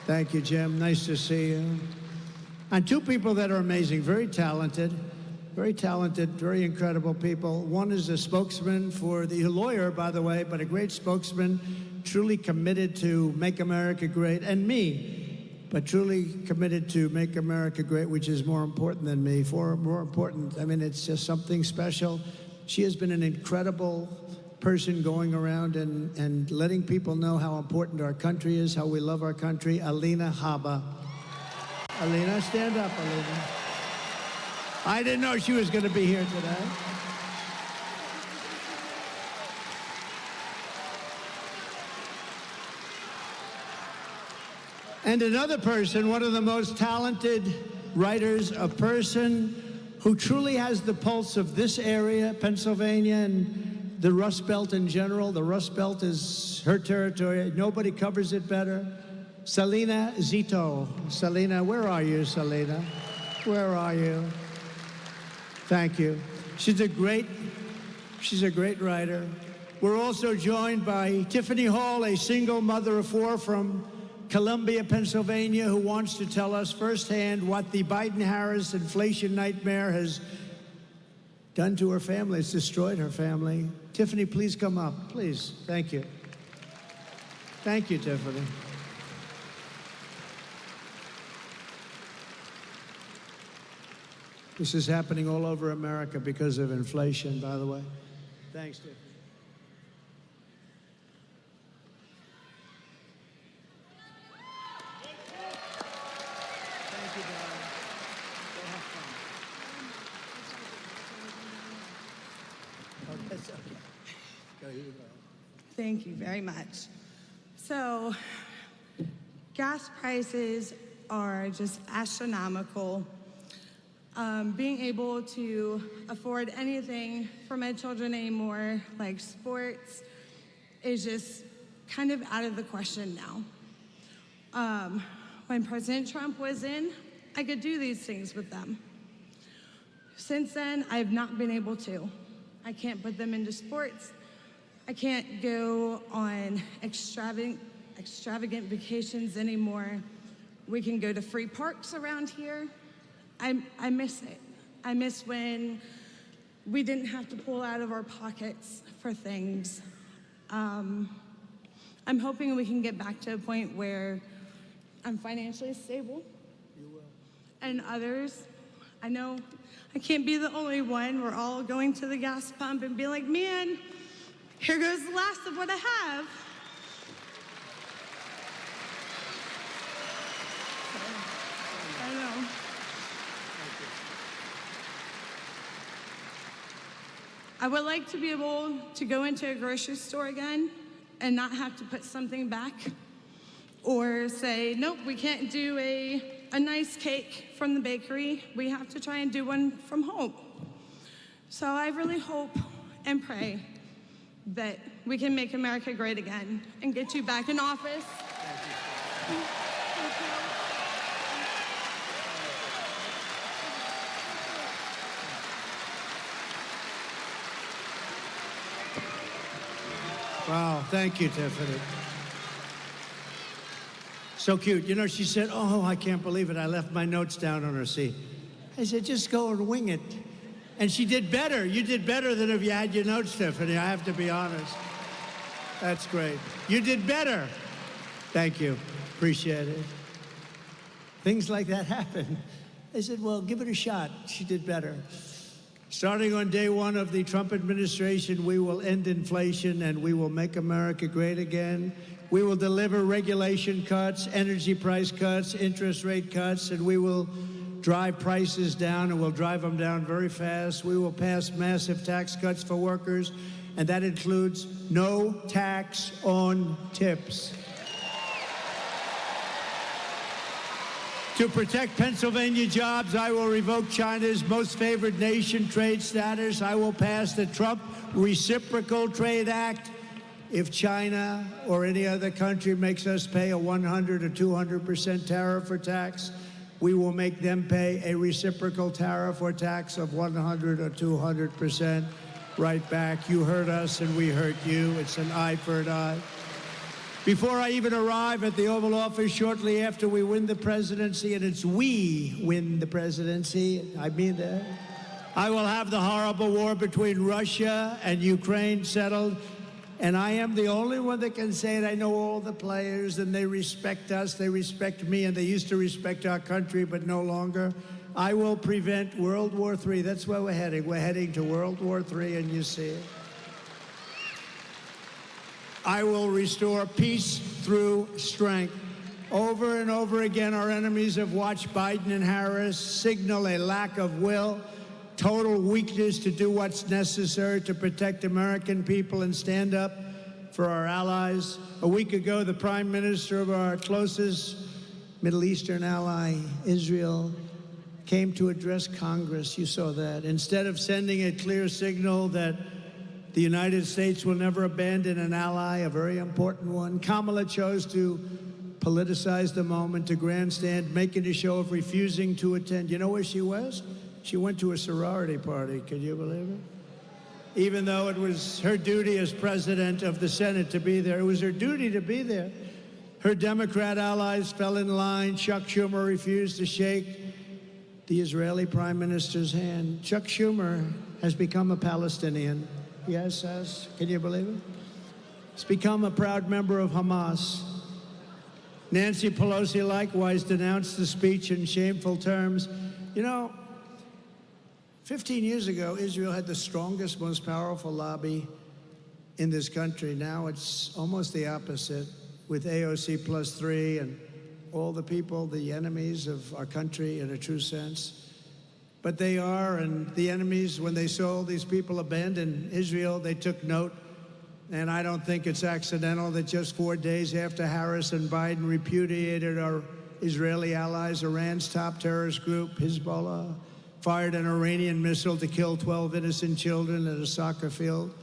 Thank you, Jim. Nice to see you. And two people that are amazing, very talented, very incredible people. One is a spokesman for a lawyer, by the way, but a great spokesman, truly committed to make America great, and me, but truly committed to make America great, which is more important than me, more important. I mean, it's just something special. She has been an incredible person going around and letting people know how important our country is, how we love our country. Alina Habba. Alina, stand up, Alina. I didn't know she was going to be here today. And another person, one of the most talented writers, a person who truly has the pulse of this area, Pennsylvania, and the Rust Belt in general. The Rust Belt is her territory. Nobody covers it better. Selena Zito. Selena, where are you, Selena? Where are you? Thank you. She's a great writer. We're also joined by Tiffany Hall, a single mother of four from Columbia, Pennsylvania, who wants to tell us firsthand what the Biden-Harris inflation nightmare has done to her family. It's destroyed her family. Tiffany, please come up, please. Thank you. Thank you, Tiffany. This is happening all over America because of inflation, by the way. Thanks, Tiffany. Thank you, darling. Go have fun. Oh, that's okay. Go, you go. Thank you very much. So, gas prices are just astronomical. Being able to afford anything for my children anymore, like sports, is just kind of out of the question now. When President Trump was in, I could do these things with them. Since then, I've not been able to. I can't put them into sports. I can't go on extravagant vacations anymore. We can go to free parks around here. I miss it. I miss when we didn't have to pull out of our pockets for things. I'm hoping we can get back to a point where I'm financially stable. You will. And others, I know I can't be the only one. We're all going to the gas pump and be like, man, here goes the last of what I have. I know. I would like to be able to go into a grocery store again and not have to put something back or say, nope, we can't do a nice cake from the bakery. We have to try and do one from home. So I really hope and pray that we can make America great again and get you back in office. Thank you. Wow, thank you, Tiffany. So cute. You know, she said, oh, I can't believe it. I left my notes down on her seat. I said, just go and wing it. And she did better. You did better than if you had your notes, Tiffany. I have to be honest. That's great. You did better. Thank you. Appreciate it. Things like that happen. I said, well, give it a shot. She did better. Starting on day one of the Trump administration, we will end inflation and we will make America great again. We will deliver regulation cuts, energy price cuts, interest rate cuts, and we will drive prices down, and we'll drive them down very fast. We will pass massive tax cuts for workers, and that includes no tax on tips. To protect Pennsylvania jobs, I will revoke China's most favored nation trade status. I will pass the Trump Reciprocal Trade Act. If China or any other country makes us pay a 100 or 200% tariff or tax, we will make them pay a reciprocal tariff or tax of 100 or 200% right back. You hurt us and we hurt you. It's an eye for an eye. Before I even arrive at the Oval Office shortly after we win the presidency, and it's we win the presidency, I mean that, I will have the horrible war between Russia and Ukraine settled. And I am the only one that can say it. I know all the players, and they respect us, they respect me, and they used to respect our country, but no longer. I will prevent World War III. That's where we're heading. We're heading to World War III, and you see it. I will restore peace through strength. Over and over again, our enemies have watched Biden and Harris signal a lack of will, total weakness to do what's necessary to protect American people and stand up for our allies. A week ago, the Prime Minister of our closest Middle Eastern ally, Israel, came to address Congress. You saw that. Instead of sending a clear signal that The United States will never abandon an ally, a very important one. Kamala chose to politicize the moment, to grandstand, making a show of refusing to attend. You know where she was? She went to a sorority party. Can you believe it? Even though it was her duty as president of the Senate to be there, it was her duty to be there. Her Democrat allies fell in line. Chuck Schumer refused to shake the Israeli prime minister's hand. Chuck Schumer has become a Palestinian. Yes, has. Can you believe it? He's become a proud member of Hamas. Nancy Pelosi likewise denounced the speech in shameful terms. You know, 15 years ago, Israel had the strongest, most powerful lobby in this country. Now it's almost the opposite, with AOC +3 and all the people, the enemies of our country in a true sense. But they are, and the enemies, when they saw these people abandon Israel, they took note. And I don't think it's accidental that just 4 days after Harris and Biden repudiated our Israeli allies, Iran's top terrorist group, Hezbollah, fired an Iranian missile to kill 12 innocent children at a soccer field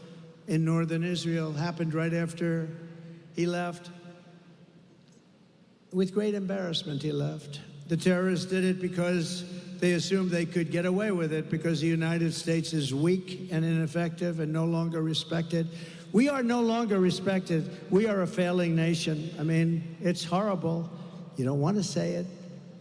in northern Israel. Happened right after he left. With great embarrassment, he left. The terrorists did it because they assumed they could get away with it because the United States is weak and ineffective and no longer respected. We are no longer respected. We are a failing nation. I mean, it's horrible. You don't want to say it.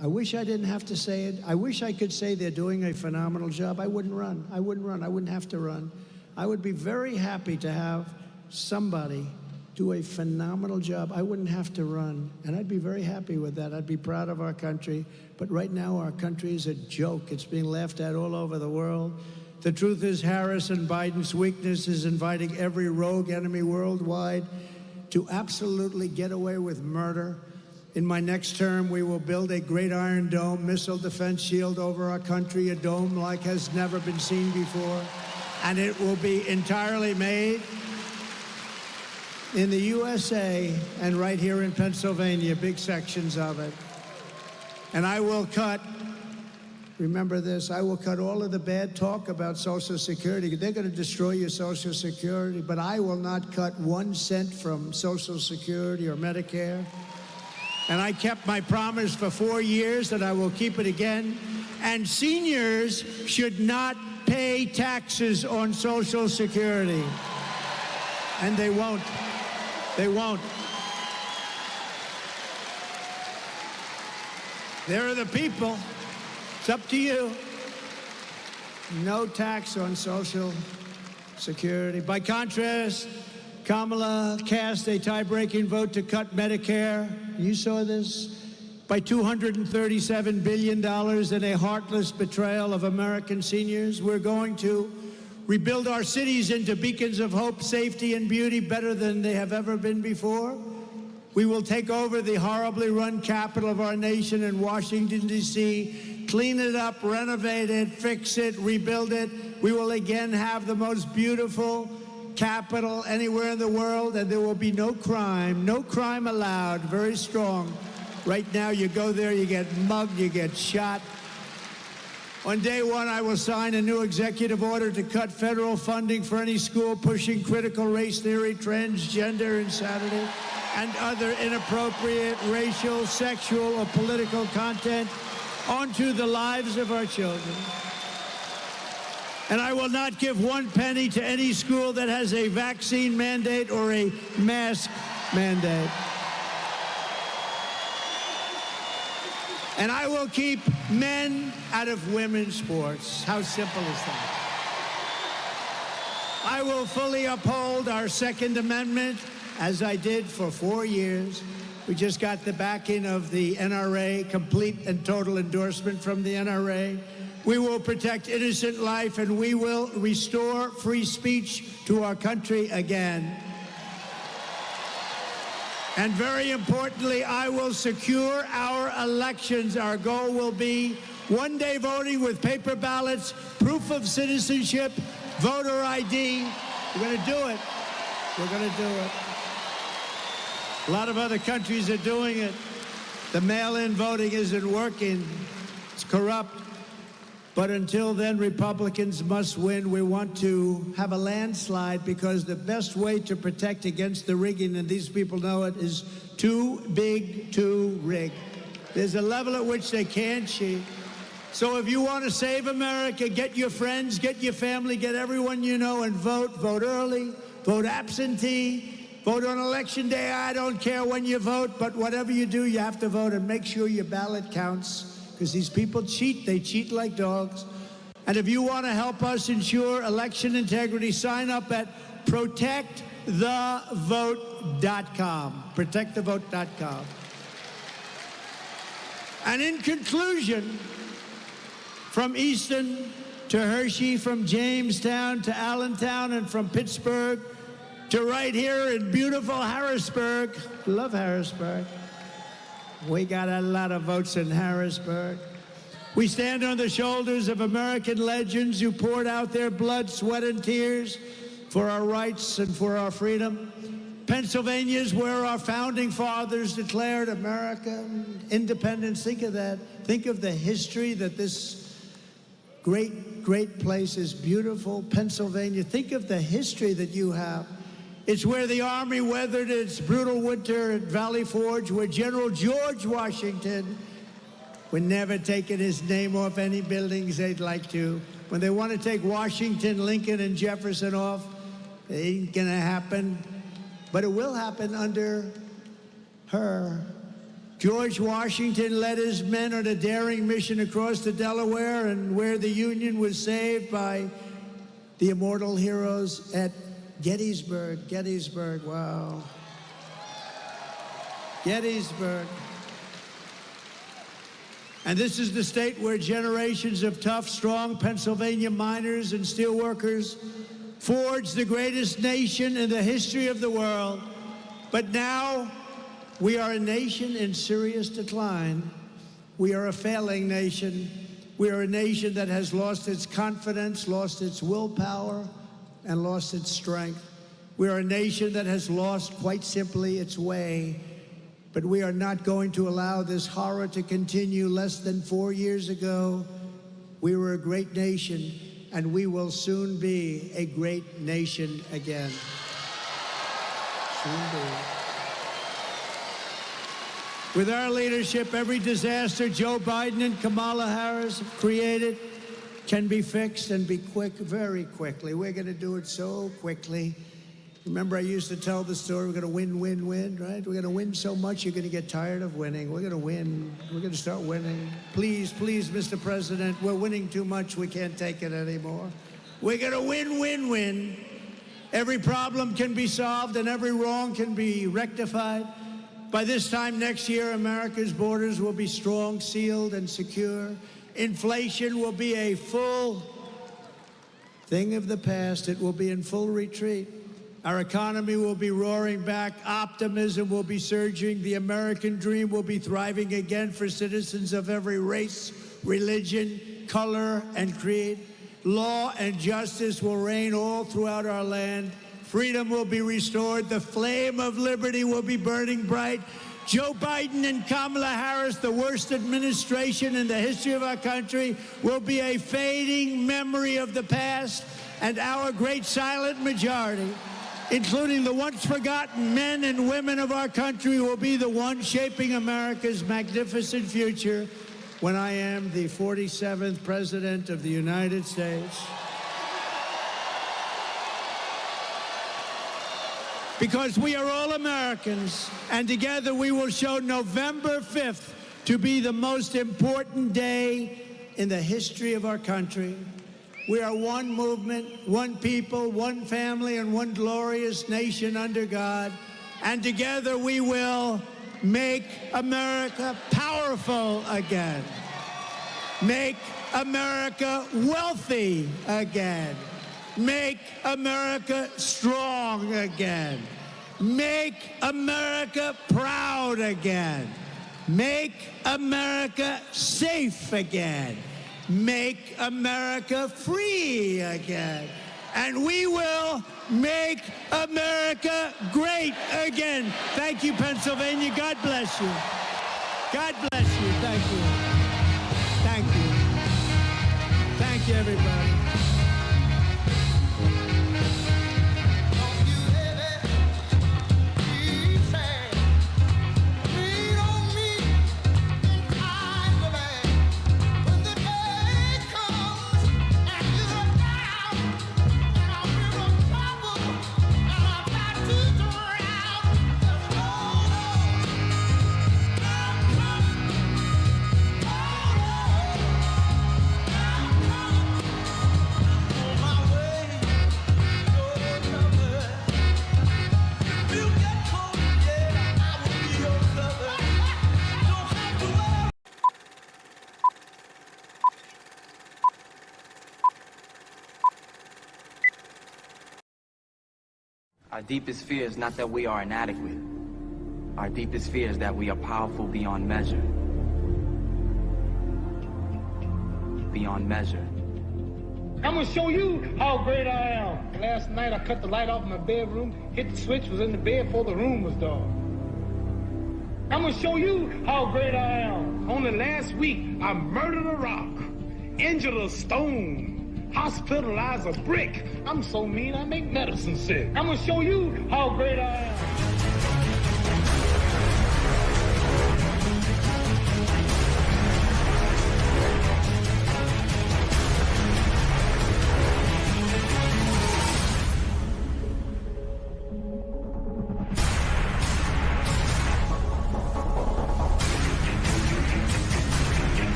I wish I didn't have to say it. I wish I could say they're doing a phenomenal job. I wouldn't run. I wouldn't run. I wouldn't have to run. I would be very happy to have somebody do a phenomenal job. I wouldn't have to run, and I'd be very happy with that. I'd be proud of our country, but right now our country is a joke. It's being laughed at all over the world. The truth is Harris and Biden's weakness is inviting every rogue enemy worldwide to absolutely get away with murder. In my next term, we will build a great Iron Dome missile defense shield over our country, a dome like has never been seen before, and it will be entirely made in the USA and right here in Pennsylvania, big sections of it. And I will cut, remember this, I will cut all of the bad talk about Social Security. They're going to destroy your Social Security, but I will not cut 1 cent from Social Security or Medicare. And I kept my promise for 4 years, and I will keep it again. And seniors should not pay taxes on Social Security. And they won't. They won't. There are the people. It's up to you. No tax on Social Security. By contrast, Kamala cast a tie-breaking vote to cut Medicare. You saw this? By $237 billion in a heartless betrayal of American seniors. We're going to rebuild our cities into beacons of hope, safety, and beauty better than they have ever been before. We will take over the horribly run capital of our nation in Washington, D.C., clean it up, renovate it, fix it, rebuild it. We will again have the most beautiful capital anywhere in the world, and there will be no crime allowed. Very strong. Right now, you go there, you get mugged, you get shot. On day one, I will sign a new executive order to cut federal funding for any school pushing critical race theory, transgender insanity, and other inappropriate racial, sexual, or political content onto the lives of our children. And I will not give 1 penny to any school that has a vaccine mandate or a mask mandate. And I will keep men out of women's sports. How simple is that? I will fully uphold our Second Amendment, as I did for 4 years. We just got the backing of the NRA, complete and total endorsement from the NRA. We will protect innocent life, and we will restore free speech to our country again. And very importantly, I will secure our elections. Our goal will be one-day voting with paper ballots, proof of citizenship, voter ID. We're going to do it. We're going to do it. A lot of other countries are doing it. The mail-in voting isn't working. It's corrupt. But until then, Republicans must win. We want to have a landslide because the best way to protect against the rigging, and these people know it, is too big to rig. There's a level at which they can't cheat. So if you want to save America, get your friends, get your family, get everyone you know and vote. Vote early, vote absentee, vote on election day. I don't care when you vote, but whatever you do, you have to vote and make sure your ballot counts. Because these people cheat. They cheat like dogs. And if you want to help us ensure election integrity, sign up at protectthevote.com. Protectthevote.com. And in conclusion, from Easton to Hershey, from Jamestown to Allentown, and from Pittsburgh to right here in beautiful Harrisburg. Love Harrisburg. We got a lot of votes in Harrisburg. We stand on the shoulders of American legends who poured out their blood, sweat, and tears for our rights and for our freedom. Pennsylvania is where our founding fathers declared America independence. Think of that. Think of the history that this great, great place is. Beautiful Pennsylvania. Think of the history that you have. It's where the Army weathered its brutal winter at Valley Forge, where General George Washington would never taken his name off any buildings they'd like to. When they want to take Washington, Lincoln, and Jefferson off, it ain't gonna happen. But it will happen under her. George Washington led his men on a daring mission across the Delaware, and where the Union was saved by the immortal heroes at Gettysburg. Gettysburg, wow. Gettysburg. And this is the state where generations of tough, strong Pennsylvania miners and steelworkers forged the greatest nation in the history of the world. But now we are a nation in serious decline. We are a failing nation. We are a nation that has lost its confidence, lost its willpower, and lost its strength. We are a nation that has lost, quite simply, its way. But we are not going to allow this horror to continue. Less than 4 years ago, we were a great nation, and we will soon be a great nation again. Soon be. With our leadership, every disaster Joe Biden and Kamala Harris have created can be fixed and be quick, very quickly. We're going to do it so quickly. Remember, I used to tell the story, we're going to win, win, win, right? We're going to win so much, you're going to get tired of winning. We're going to win. We're going to start winning. Please, please, Mr. President, we're winning too much. We can't take it anymore. We're going to win, win, win. Every problem can be solved and every wrong can be rectified. By this time next year, America's borders will be strong, sealed, and secure. Inflation will be a full thing of the past. It will be in full retreat. Our economy will be roaring back. Optimism will be surging. The American dream will be thriving again for citizens of every race, religion, color, and creed. Law and justice will reign all throughout our land. Freedom will be restored. The flame of liberty will be burning bright. Joe Biden and Kamala Harris, the worst administration in the history of our country, will be a fading memory of the past, and our great silent majority, including the once forgotten men and women of our country, will be the ones shaping America's magnificent future when I am the 47th President of the United States. Because we are all Americans, and together we will show November 5th to be the most important day in the history of our country. We are one movement, one people, one family, and one glorious nation under God. And together we will make America powerful again. Make America wealthy again. Make America strong again. Make America proud again. Make America safe again. Make America free again. And we will make America great again. Thank you, Pennsylvania. God bless you. God bless you. Thank you. Thank you. Thank you, everybody. Our deepest fear is not that we are inadequate. Our deepest fear is that we are powerful beyond measure. Beyond measure. I'm gonna show you how great I am. Last night I cut the light off in my bedroom, hit the switch, was in the bed before the room was dark. I'm gonna show you how great I am. Only last week I murdered a rock, injured a stone, hospitalized a brick. I'm so mean I make medicine sick. I'm gonna show you how great I am.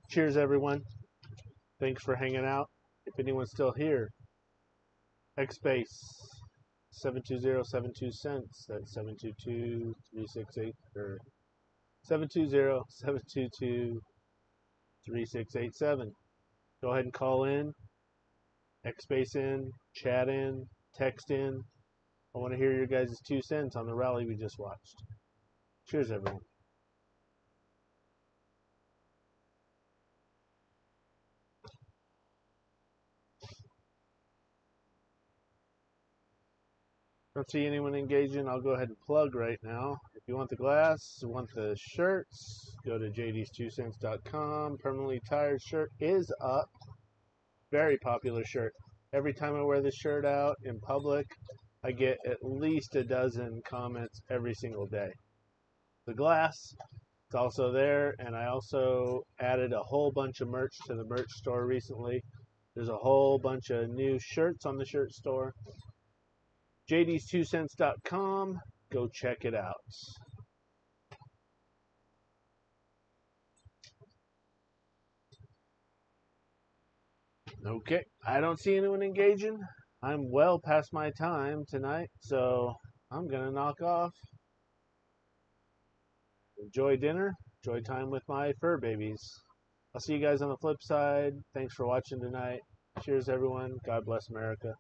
Cheers, everyone. Thanks for hanging out. If anyone's still here, Xbase 720-72 cents. That's 722-368 or 720-722-3687. Go ahead and call in, Xbase in, chat in, text in. I want to hear your guys' 2 cents on the rally we just watched. Cheers, everyone. Don't see anyone engaging. I'll go ahead and plug right now. If you want the glass, you want the shirts, go to jds2cents.com. Permanently Tired shirt is up. Very popular shirt. Every time I wear this shirt out in public, I get at least a dozen comments every single day. The glass, it's also there, and I also added a whole bunch of merch to the merch store recently. There's a whole bunch of new shirts on the shirt store. jds2cents.com. Go check it out. Okay, I don't see anyone engaging. I'm well past my time tonight, so I'm going to knock off. Enjoy dinner. Enjoy time with my fur babies. I'll see you guys on the flip side. Thanks for watching tonight. Cheers, everyone. God bless America.